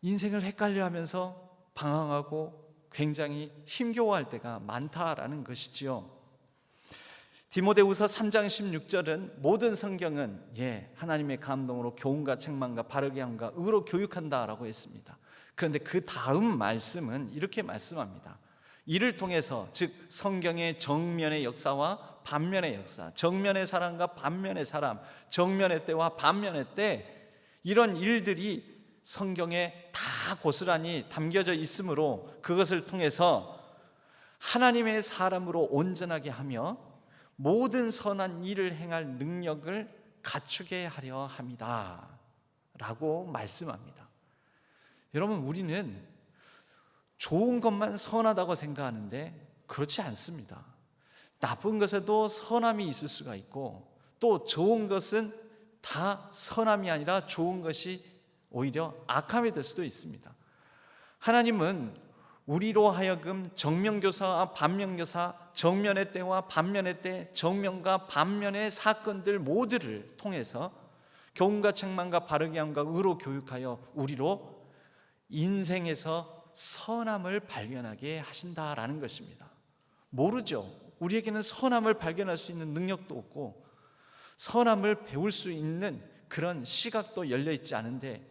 인생을 헷갈려하면서 방황하고 굉장히 힘겨워할 때가 많다라는 것이지요. 디모데후서 3장 16절은 모든 성경은 하나님의 감동으로 교훈과 책망과 바르게 함과 의로 교육한다라고 했습니다. 그런데 그 다음 말씀은 이렇게 말씀합니다. 이를 통해서 즉 성경의 정면의 역사와 반면의 역사, 정면의 사람과 반면의 사람, 정면의 때와 반면의 때, 이런 일들이 성경에 다 고스란히 담겨져 있으므로 그것을 통해서 하나님의 사람으로 온전하게 하며 모든 선한 일을 행할 능력을 갖추게 하려 합니다 라고 말씀합니다. 여러분, 우리는 좋은 것만 선하다고 생각하는데 그렇지 않습니다. 나쁜 것에도 선함이 있을 수가 있고, 또 좋은 것은 다 선함이 아니라 좋은 것이 오히려 악함이 될 수도 있습니다. 하나님은 우리로 하여금 정면교사와 반면교사, 정면의 때와 반면의 때, 정면과 반면의 사건들 모두를 통해서 교훈과 책망과 바르게 함과 의로 교육하여 우리로 인생에서 선함을 발견하게 하신다라는 것입니다. 모르죠. 우리에게는 선함을 발견할 수 있는 능력도 없고 선함을 배울 수 있는 그런 시각도 열려있지 않은데,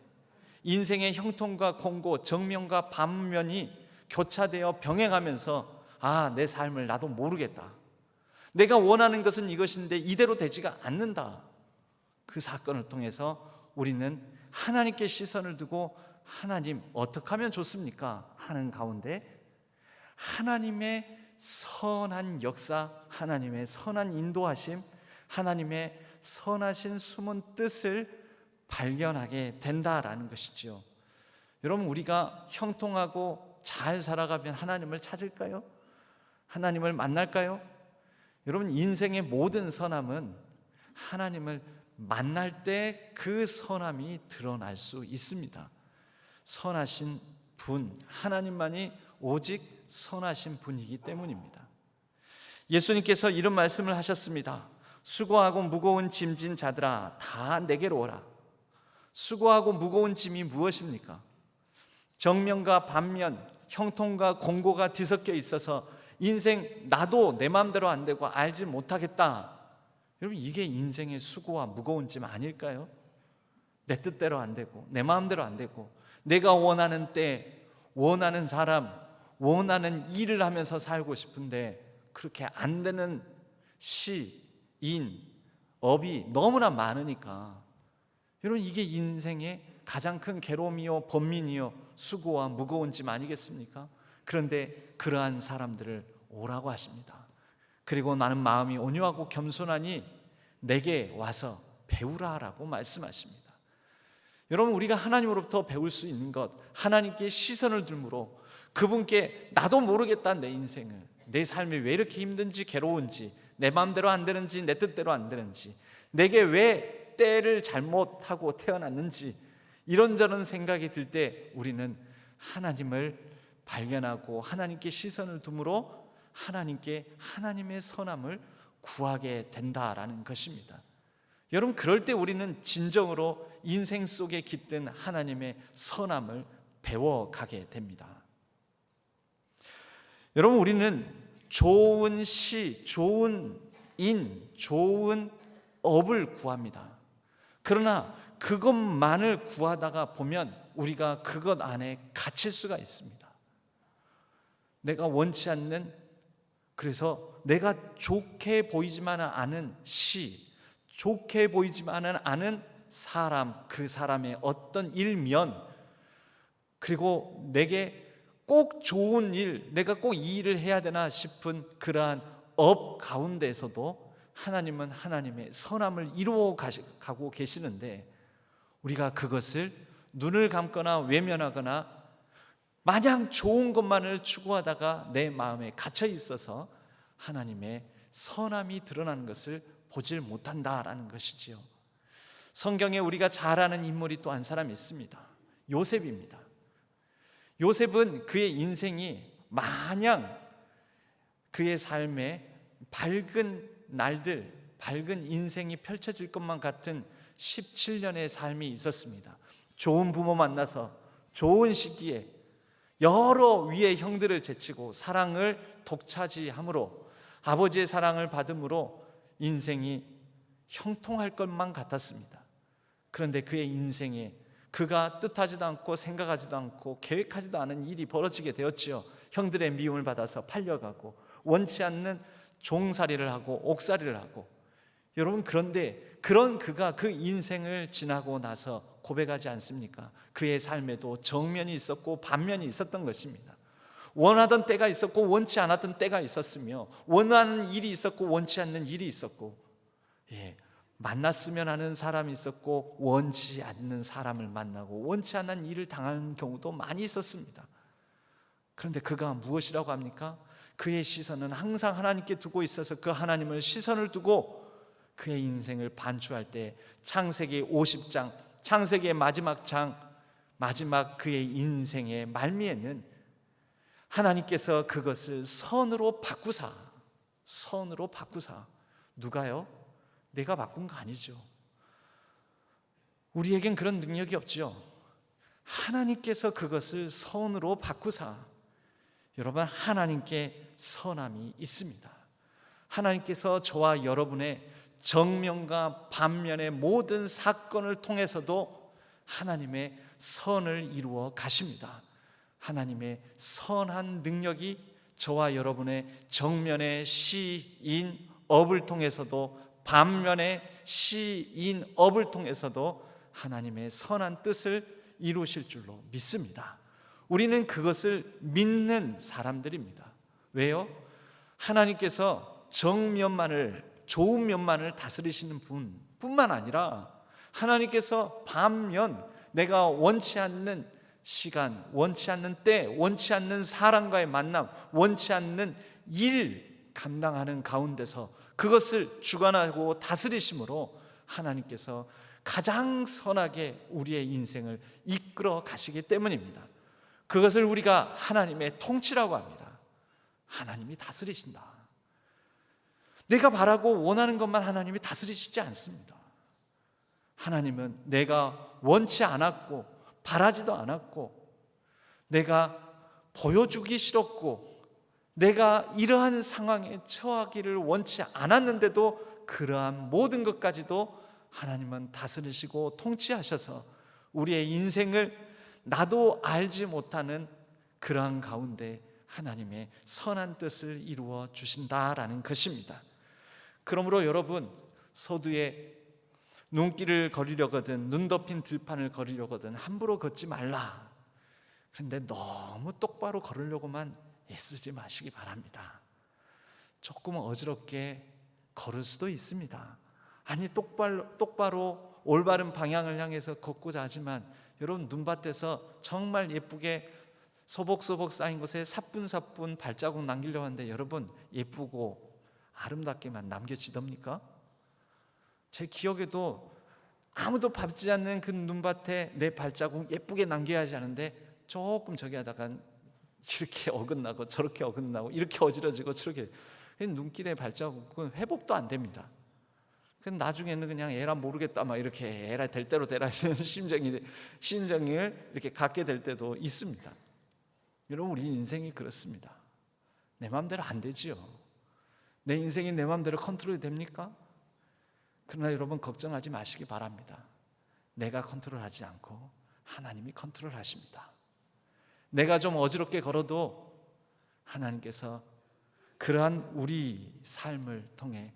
인생의 형통과 공고, 정면과 반면이 교차되어 병행하면서 내 삶을 나도 모르겠다, 내가 원하는 것은 이것인데 이대로 되지가 않는다, 그 사건을 통해서 우리는 하나님께 시선을 두고 하나님 어떻게 하면 좋습니까? 하는 가운데 하나님의 선한 역사, 하나님의 선한 인도하심, 하나님의 선하신 숨은 뜻을 발견하게 된다라는 것이지요. 여러분, 우리가 형통하고 잘 살아가면 하나님을 찾을까요? 하나님을 만날까요? 여러분, 인생의 모든 선함은 하나님을 만날 때 그 선함이 드러날 수 있습니다. 선하신 분, 하나님만이 오직 선하신 분이기 때문입니다. 예수님께서 이런 말씀을 하셨습니다. 수고하고 무거운 짐진 자들아 다 내게로 오라. 수고하고 무거운 짐이 무엇입니까? 정면과 반면, 형통과 공고가 뒤섞여 있어서 인생 나도 내 마음대로 안 되고 알지 못하겠다. 여러분, 이게 인생의 수고와 무거운 짐 아닐까요? 내 뜻대로 안 되고 내 마음대로 안 되고 내가 원하는 때, 원하는 사람, 원하는 일을 하면서 살고 싶은데 그렇게 안 되는 업이 너무나 많으니까, 여러분, 이게 인생의 가장 큰 괴로움이요 번민이요 수고와 무거운 짐 아니겠습니까? 그런데 그러한 사람들을 오라고 하십니다. 그리고 나는 마음이 온유하고 겸손하니 내게 와서 배우라라고 말씀하십니다. 여러분, 우리가 하나님으로부터 배울 수 있는 것, 하나님께 시선을 두므로 그분께 나도 모르겠다, 내 인생을, 내 삶이 왜 이렇게 힘든지 괴로운지, 내 마음대로 안 되는지 내 뜻대로 안 되는지, 내게 왜 때를 잘못하고 태어났는지, 이런저런 생각이 들 때 우리는 하나님을 발견하고 하나님께 시선을 두므로 하나님께 하나님의 선함을 구하게 된다라는 것입니다. 여러분, 그럴 때 우리는 진정으로 인생 속에 깃든 하나님의 선함을 배워가게 됩니다. 여러분, 우리는 좋은 시, 좋은 인, 좋은 업을 구합니다. 그러나 그것만을 구하다가 보면 우리가 그것 안에 갇힐 수가 있습니다. 내가 원치 않는, 그래서 내가 좋게 보이지만 않은 시, 좋게 보이지만은 않은 사람, 그 사람의 어떤 일면, 그리고 내게 꼭 좋은 일, 내가 꼭 이 일을 해야 되나 싶은 그러한 업 가운데에서도 하나님은 하나님의 선함을 이루어 가고 계시는데 우리가 그것을 눈을 감거나 외면하거나 마냥 좋은 것만을 추구하다가 내 마음에 갇혀 있어서 하나님의 선함이 드러나는 것을 보질 못한다라는 것이지요. 성경에 우리가 잘 아는 인물이 또 한 사람이 있습니다. 요셉입니다. 요셉은 그의 인생이 마냥 그의 삶에 밝은 날들, 밝은 인생이 펼쳐질 것만 같은 17년의 삶이 있었습니다. 좋은 부모 만나서 좋은 시기에 여러 위의 형들을 제치고 사랑을 독차지함으로 아버지의 사랑을 받음으로 인생이 형통할 것만 같았습니다. 그런데 그의 인생에 그가 뜻하지도 않고 생각하지도 않고 계획하지도 않은 일이 벌어지게 되었지요. 형들의 미움을 받아서 팔려가고 원치 않는 종살이를 하고 옥살이를 하고, 여러분 그런데 그런 그가 그 인생을 지나고 나서 고백하지 않습니까? 그의 삶에도 정면이 있었고 반면이 있었던 것입니다. 원하던 때가 있었고 원치 않았던 때가 있었으며 원하는 일이 있었고 원치 않는 일이 있었고, 만났으면 하는 사람이 있었고 원치 않는 사람을 만나고 원치 않는 일을 당하는 경우도 많이 있었습니다. 그런데 그가 무엇이라고 합니까? 그의 시선은 항상 하나님께 두고 있어서 그 하나님을 시선을 두고 그의 인생을 반추할 때 창세기 50장, 창세기의 마지막 장, 마지막 그의 인생의 말미에는 하나님께서 그것을 선으로 바꾸사, 누가요? 내가 바꾼 거 아니죠. 우리에겐 그런 능력이 없죠. 하나님께서 그것을 선으로 바꾸사. 여러분, 하나님께 선함이 있습니다. 하나님께서 저와 여러분의 정면과 반면의 모든 사건을 통해서도 하나님의 선을 이루어 가십니다. 하나님의 선한 능력이 저와 여러분의 정면의 시인업을 통해서도 반면의 시인업을 통해서도 하나님의 선한 뜻을 이루실 줄로 믿습니다. 우리는 그것을 믿는 사람들입니다. 왜요? 하나님께서 정면만을, 좋은 면만을 다스리시는 분뿐만 아니라 하나님께서 반면 내가 원치 않는 시간, 원치 않는 때, 원치 않는 사람과의 만남, 원치 않는 일 감당하는 가운데서 그것을 주관하고 다스리심으로 하나님께서 가장 선하게 우리의 인생을 이끌어 가시기 때문입니다. 그것을 우리가 하나님의 통치라고 합니다. 하나님이 다스리신다. 내가 바라고 원하는 것만 하나님이 다스리시지 않습니다. 하나님은 내가 원치 않았고 바라지도 않았고 내가 보여주기 싫었고 내가 이러한 상황에 처하기를 원치 않았는데도 그러한 모든 것까지도 하나님은 다스리시고 통치하셔서 우리의 인생을 나도 알지 못하는 그러한 가운데 하나님의 선한 뜻을 이루어 주신다라는 것입니다. 그러므로 여러분, 서두에 눈길을 거리려거든 눈 덮인 들판을 거리려거든 함부로 걷지 말라. 그런데 너무 똑바로 걸으려고만 애쓰지 마시기 바랍니다. 조금 어지럽게 걸을 수도 있습니다. 아니 똑바로 올바른 방향을 향해서 걷고자 하지만 여러분 눈밭에서 정말 예쁘게 소복소복 쌓인 곳에 사뿐사뿐 발자국 남기려고 하는데 여러분 예쁘고 아름답게만 남겨지답니까? 제 기억에도 아무도 밟지 않는 그 눈밭에 내 발자국 예쁘게 남겨야지 하는데 조금 저기 하다가 이렇게 어긋나고 저렇게 어긋나고 이렇게 어지러지고 저렇게 눈길의 발자국은 회복도 안 됩니다. 나중에는 그냥 에라 모르겠다 막 이렇게 에라 될 대로 되라 이런 심정을 이렇게 갖게 될 때도 있습니다. 여러분 우리 인생이 그렇습니다. 내 마음대로 안 되지요. 내 인생이 내 마음대로 컨트롤이 됩니까? 그러나 여러분 걱정하지 마시기 바랍니다. 내가 컨트롤하지 않고 하나님이 컨트롤하십니다. 내가 좀 어지럽게 걸어도 하나님께서 그러한 우리 삶을 통해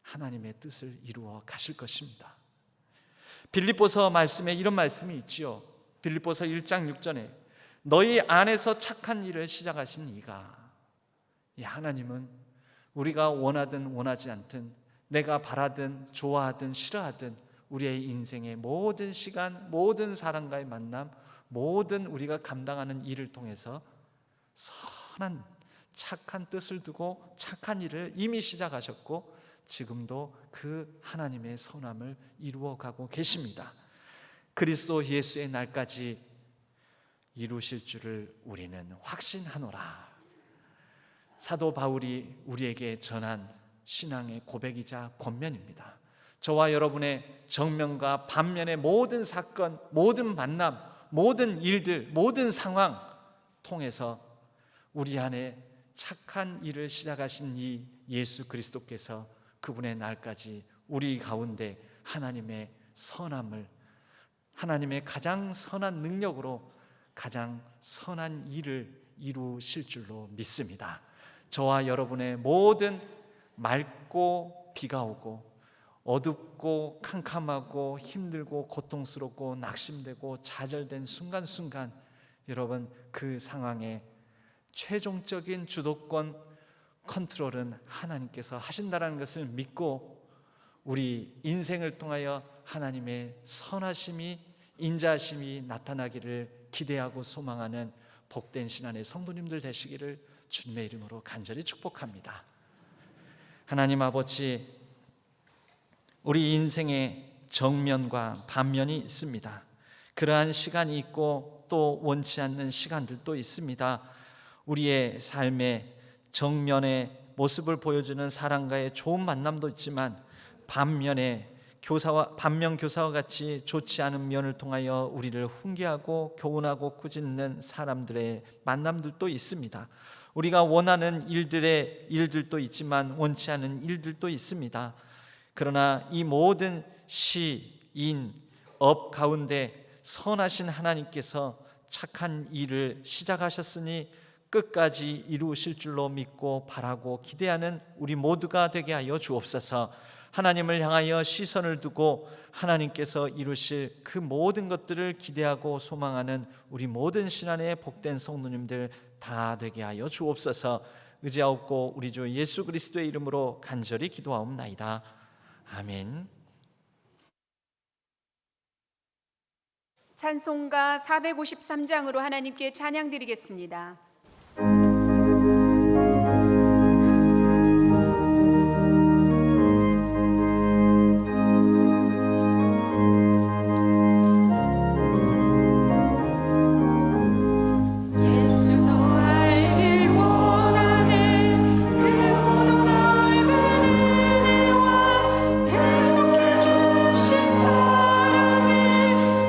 하나님의 뜻을 이루어 가실 것입니다. 빌립보서 말씀에 이런 말씀이 있지요. 빌립보서 1장 6절에 너희 안에서 착한 일을 시작하신 이가, 이 하나님은 우리가 원하든 원하지 않든 내가 바라든 좋아하든 싫어하든 우리의 인생의 모든 시간, 모든 사람과의 만남, 모든 우리가 감당하는 일을 통해서 선한 착한 뜻을 두고 착한 일을 이미 시작하셨고 지금도 그 하나님의 선함을 이루어가고 계십니다. 그리스도 예수의 날까지 이루실 줄을 우리는 확신하노라. 사도 바울이 우리에게 전한 신앙의 고백이자 권면입니다. 저와 여러분의 정면과 반면의 모든 사건, 모든 만남, 모든 일들, 모든 상황 통해서 우리 안에 착한 일을 시작하신 이 예수 그리스도께서 그분의 날까지 우리 가운데 하나님의 선함을, 하나님의 가장 선한 능력으로 가장 선한 일을 이루실 줄로 믿습니다. 저와 여러분의 모든 맑고 비가 오고 어둡고 캄캄하고 힘들고 고통스럽고 낙심되고 좌절된 순간순간, 여러분 그 상황에 최종적인 주도권 컨트롤은 하나님께서 하신다는 것을 믿고 우리 인생을 통하여 하나님의 선하심이, 인자하심이 나타나기를 기대하고 소망하는 복된 신안의 성도님들 되시기를 주님의 이름으로 간절히 축복합니다. 하나님 아버지, 우리 인생에 정면과 반면이 있습니다. 그러한 시간이 있고 또 원치 않는 시간들도 있습니다. 우리의 삶의 정면의 모습을 보여주는 사람과의 좋은 만남도 있지만 반면 교사와 같이 좋지 않은 면을 통하여 우리를 훈계하고 교훈하고 꾸짖는 사람들의 만남들도 있습니다. 우리가 원하는 일들도 있지만 원치 않은 일들도 있습니다. 그러나 이 모든 시, 인, 업 가운데 선하신 하나님께서 착한 일을 시작하셨으니 끝까지 이루실 줄로 믿고 바라고 기대하는 우리 모두가 되게 하여 주옵소서. 하나님을 향하여 시선을 두고 하나님께서 이루실 그 모든 것들을 기대하고 소망하는 우리 모든 신안의 복된 성도님들 다 되게 하여 주옵소서. 의지하옵고 우리 주 예수 그리스도의 이름으로 간절히 기도하옵나이다. 아멘. 찬송가 453장으로 하나님께 찬양 드리겠습니다.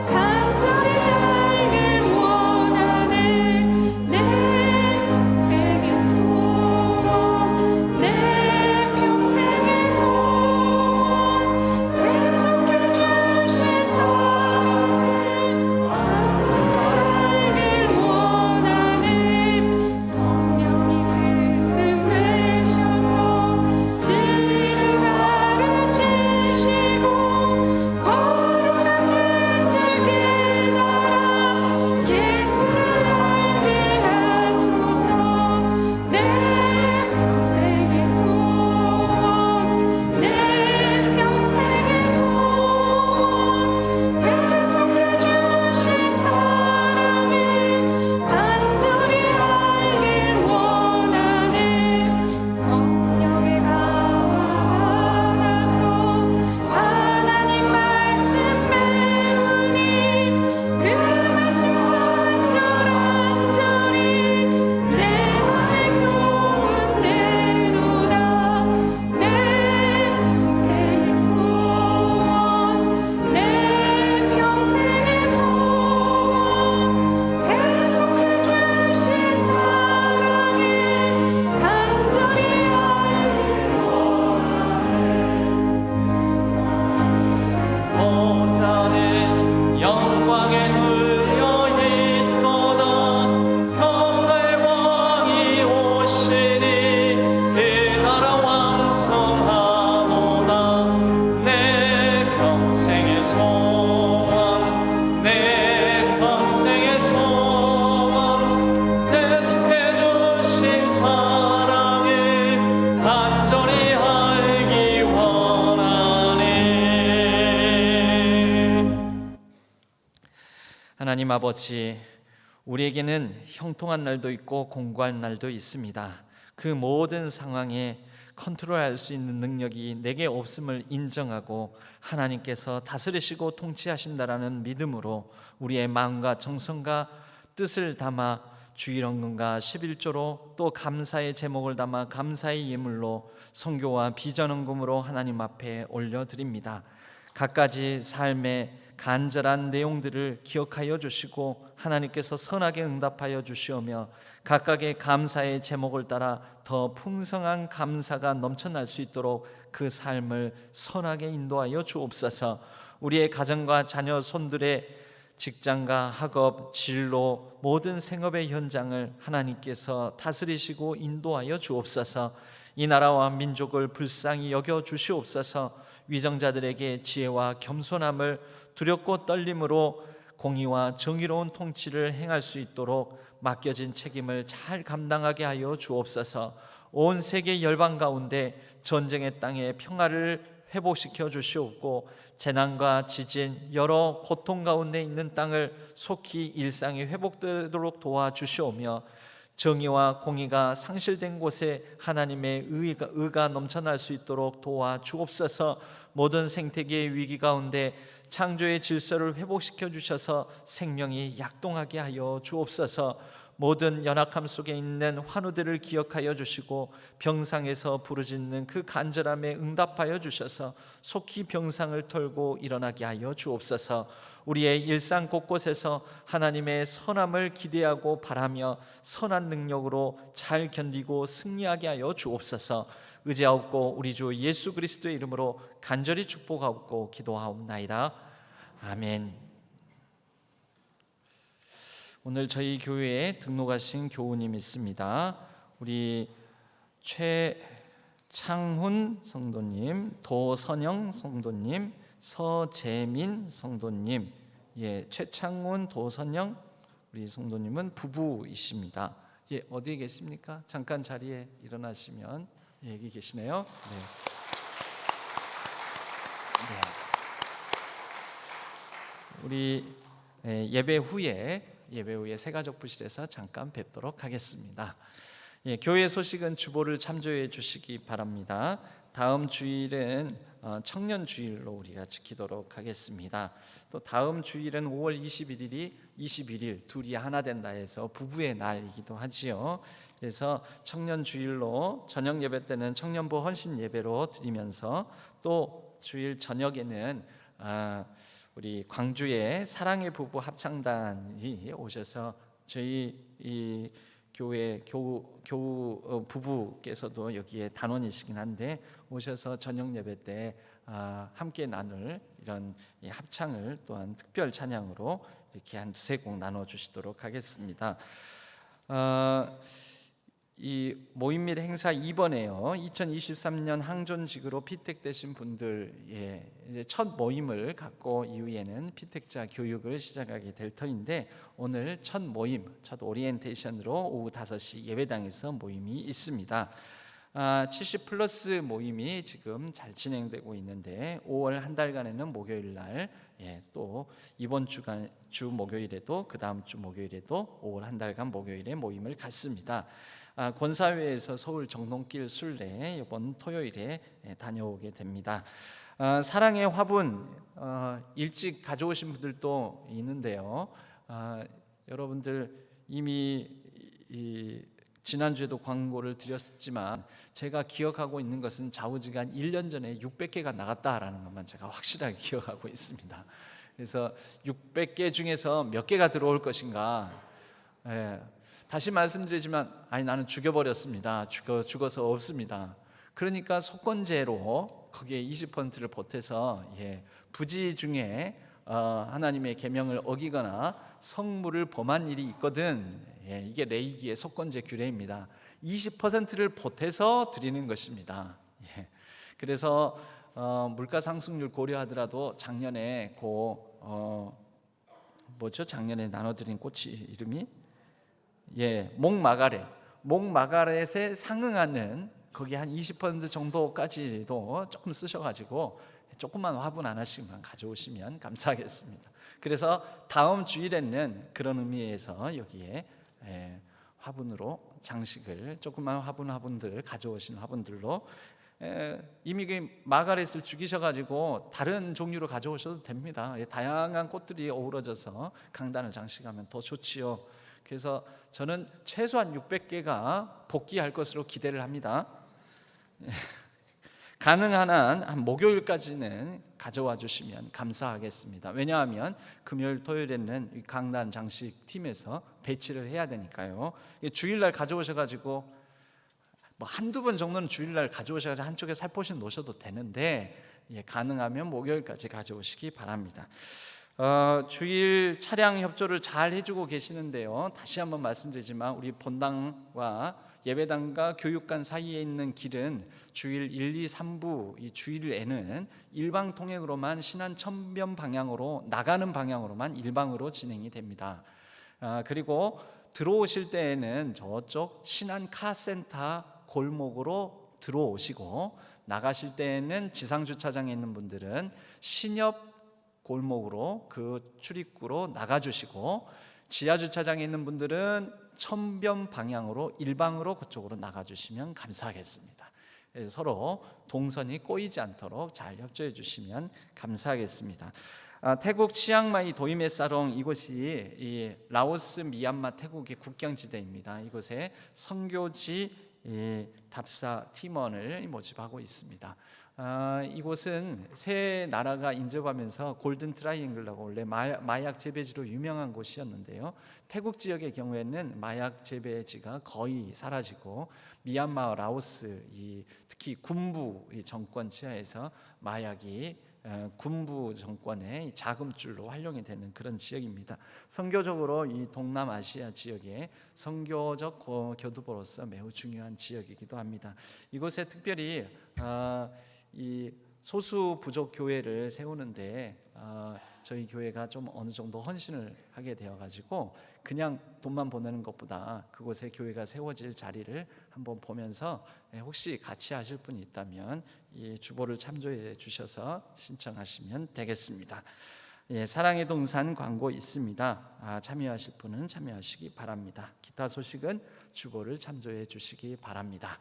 간절히 알길 원하네. 내 하나님 아버지, 우리에게는 형통한 날도 있고 공고한 날도 있습니다. 그 모든 상황에 컨트롤할 수 있는 능력이 내게 없음을 인정하고 하나님께서 다스리시고 통치하신다라는 믿음으로 우리의 마음과 정성과 뜻을 담아 주일헌금과 11조로 또 감사의 제목을 담아 감사의 예물로 선교와 비전헌금으로 하나님 앞에 올려드립니다. 갖가지 삶의 간절한 내용들을 기억하여 주시고 하나님께서 선하게 응답하여 주시오며 각각의 감사의 제목을 따라 더 풍성한 감사가 넘쳐날 수 있도록 그 삶을 선하게 인도하여 주옵소서. 우리의 가정과 자녀 손들의 직장과 학업, 진로, 모든 생업의 현장을 하나님께서 다스리시고 인도하여 주옵소서. 이 나라와 민족을 불쌍히 여겨 주시옵소서. 위정자들에게 지혜와 겸손함을 두렵고 떨림으로 공의와 정의로운 통치를 행할 수 있도록 맡겨진 책임을 잘 감당하게 하여 주옵소서. 온 세계 열방 가운데 전쟁의 땅에 평화를 회복시켜 주시옵고 재난과 지진, 여러 고통 가운데 있는 땅을 속히 일상이 회복되도록 도와주시오며 정의와 공의가 상실된 곳에 하나님의 의가 넘쳐날 수 있도록 도와주옵소서. 모든 생태계의 위기 가운데 창조의 질서를 회복시켜 주셔서 생명이 약동하게 하여 주옵소서. 모든 연약함 속에 있는 환우들을 기억하여 주시고 병상에서 부르짖는 그 간절함에 응답하여 주셔서 속히 병상을 털고 일어나게 하여 주옵소서. 우리의 일상 곳곳에서 하나님의 선함을 기대하고 바라며 선한 능력으로 잘 견디고 승리하게 하여 주옵소서. 의지하옵고 우리 주 예수 그리스도의 이름으로 간절히 축복하옵고 기도하옵나이다. 아멘. 오늘 저희 교회에 등록하신 교우님 있습니다. 우리 최창훈 성도님, 도선영 성도님, 서재민 성도님. 최창훈, 도선영 우리 성도님은 부부이십니다. 어디에 계십니까? 잠깐 자리에 일어나시면 여기 계시네요. 우리 예배 후에 새가족 부실에서 잠깐 뵙도록 하겠습니다. 교회 소식은 주보를 참조해 주시기 바랍니다. 다음 주일은 청년 주일로 우리가 지키도록 하겠습니다. 또 다음 주일은 5월 21일 둘이 하나 된다 해서 부부의 날이기도 하지요. 그래서 청년 주일로 저녁 예배 때는 청년부 헌신 예배로 드리면서 또 주일 저녁에는 우리 광주의 사랑의 부부 합창단이 오셔서 저희 이 교회 교우 부부께서도 여기에 단원이시긴 한데 오셔서 저녁 예배 때 함께 나눌 이런 합창을 또한 특별 찬양으로 이렇게 한 두세 곡 나눠 주시도록 하겠습니다. 이 모임 및 행사 2번에요. 2023년 항존직으로 피택되신 분들 이제 첫 모임을 갖고 이후에는 피택자 교육을 시작하게 될 터인데 오늘 첫 모임, 첫 오리엔테이션으로 오후 5시 예배당에서 모임이 있습니다. 70 플러스 모임이 지금 잘 진행되고 있는데 5월 한 달간에는 목요일 날 또 이번 주 목요일에도 그 다음 주 목요일에도 5월 한 달간 목요일에 모임을 갖습니다. 권사회에서 서울 정동길 순례 이번 토요일에 다녀오게 됩니다. 사랑의 화분 일찍 가져오신 분들도 있는데요. 여러분들 이미 지난주에도 광고를 드렸지만 제가 기억하고 있는 것은 좌우지간 1년 전에 600개가 나갔다라는 것만 제가 확실하게 기억하고 있습니다. 그래서 600개 중에서 몇 개가 들어올 것인가? 다시 말씀드리지만 나는 죽여버렸습니다. 죽어서 없습니다. 그러니까 속건제로 거기에 20%를 보태서 부지 중에 하나님의 계명을 어기거나 성물을 범한 일이 있거든. 이게 레이기의 속건제 규례입니다. 20%를 보태서 드리는 것입니다. 그래서 물가 상승률 고려하더라도 작년에 작년에 나눠드린 꽃이 이름이 목마가렛에 상응하는 거기 한 20% 정도까지도 조금 쓰셔가지고 조금만 화분 하나씩만 가져오시면 감사하겠습니다. 그래서 다음 주일에는 그런 의미에서 여기에 화분으로 장식을, 조그만 화분들 가져오신 화분들로, 이미 그 마가렛을 죽이셔가지고 다른 종류로 가져오셔도 됩니다. 다양한 꽃들이 어우러져서 강단을 장식하면 더 좋지요. 그래서 저는 최소한 600개가 복귀할 것으로 기대를 합니다. 가능한 한 목요일까지는 가져와 주시면 감사하겠습니다. 왜냐하면 금요일 토요일에는 이 강단 장식 팀에서 배치를 해야 되니까요. 주일날 가져오셔가지고 뭐 한두 번 정도는 주일날 가져오셔서 한쪽에 살포시 놓으셔도 되는데, 가능하면 목요일까지 가져오시기 바랍니다. 주일 차량 협조를 잘 해주고 계시는데요, 다시 한번 말씀드리지만 우리 본당과 예배당과 교육관 사이에 있는 길은 주일 1, 2, 3부 이 주일에는 일방 통행으로만 신안 천변 방향으로 나가는 방향으로만 일방으로 진행이 됩니다. 그리고 들어오실 때에는 저쪽 신안 카센터 골목으로 들어오시고, 나가실 때에는 지상주차장에 있는 분들은 신협 골목으로 그 출입구로 나가주시고, 지하주차장에 있는 분들은 천변 방향으로 일방으로 그쪽으로 나가주시면 감사하겠습니다. 그래서 서로 동선이 꼬이지 않도록 잘 협조해 주시면 감사하겠습니다. 태국 치앙마이 도이메 사롱, 이곳이 이 라오스, 미얀마, 태국의 국경지대입니다. 이곳에 선교지 답사 팀원을 모집하고 있습니다. 이곳은 세 나라가 인접하면서 골든 트라이앵글라고 원래 마약 재배지로 유명한 곳이었는데요, 태국 지역의 경우에는 마약 재배지가 거의 사라지고 미얀마, 라오스, 특히 군부 정권 치하에서 마약이 군부 정권의 자금줄로 활용이 되는 그런 지역입니다. 선교적으로 이 동남아시아 지역의 선교적 교두보로서 매우 중요한 지역이기도 합니다. 이곳에 특별히 이 소수 부족 교회를 세우는데 저희 교회가 좀 어느 정도 헌신을 하게 되어가지고 그냥 돈만 보내는 것보다 그곳에 교회가 세워질 자리를 한번 보면서 혹시 같이 하실 분이 있다면 이 주보를 참조해 주셔서 신청하시면 되겠습니다. 사랑의 동산 광고 있습니다. 참여하실 분은 참여하시기 바랍니다. 기타 소식은 주보를 참조해 주시기 바랍니다.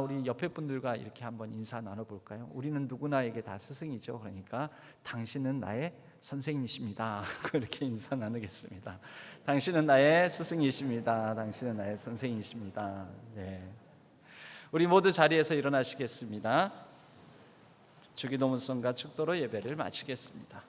우리 옆에 분들과 이렇게 한번 인사 나눠볼까요? 우리는 누구나에게 다 스승이죠. 그러니까 당신은 나의 선생님이십니다. 이렇게 인사 나누겠습니다. 당신은 나의 스승이십니다. 당신은 나의 선생님이십니다. 네. 우리 모두 자리에서 일어나시겠습니다. 주기도문성과 축도로 예배를 마치겠습니다.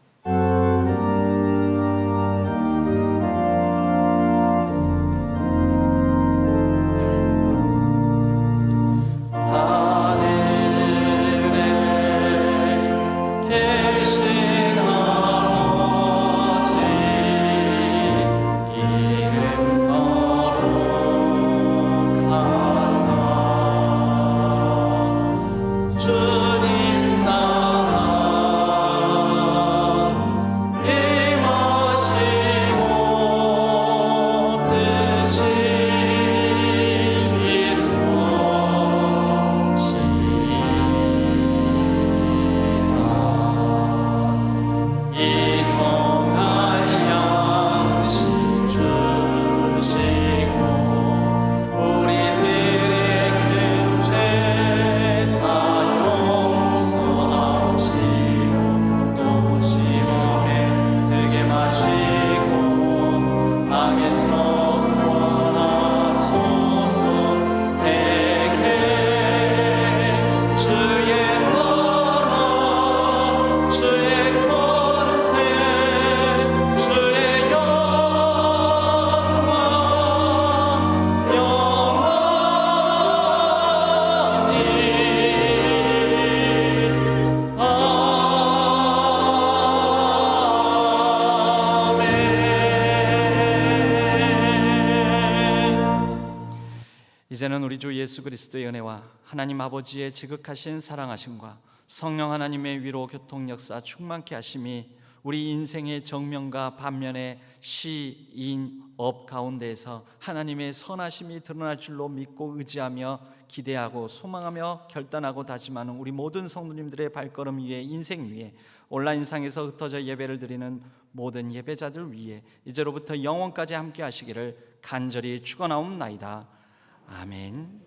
이제는 우리 주 예수 그리스도의 은혜와 하나님 아버지의 지극하신 사랑하심과 성령 하나님의 위로 교통 역사 충만케 하심이 우리 인생의 정면과 반면의 시, 인, 업 가운데에서 하나님의 선하심이 드러날 줄로 믿고 의지하며 기대하고 소망하며 결단하고 다짐하는 우리 모든 성도님들의 발걸음 위에, 인생 위에, 온라인상에서 흩어져 예배를 드리는 모든 예배자들 위에 이제로부터 영원까지 함께 하시기를 간절히 축원하옵나이다. 아멘.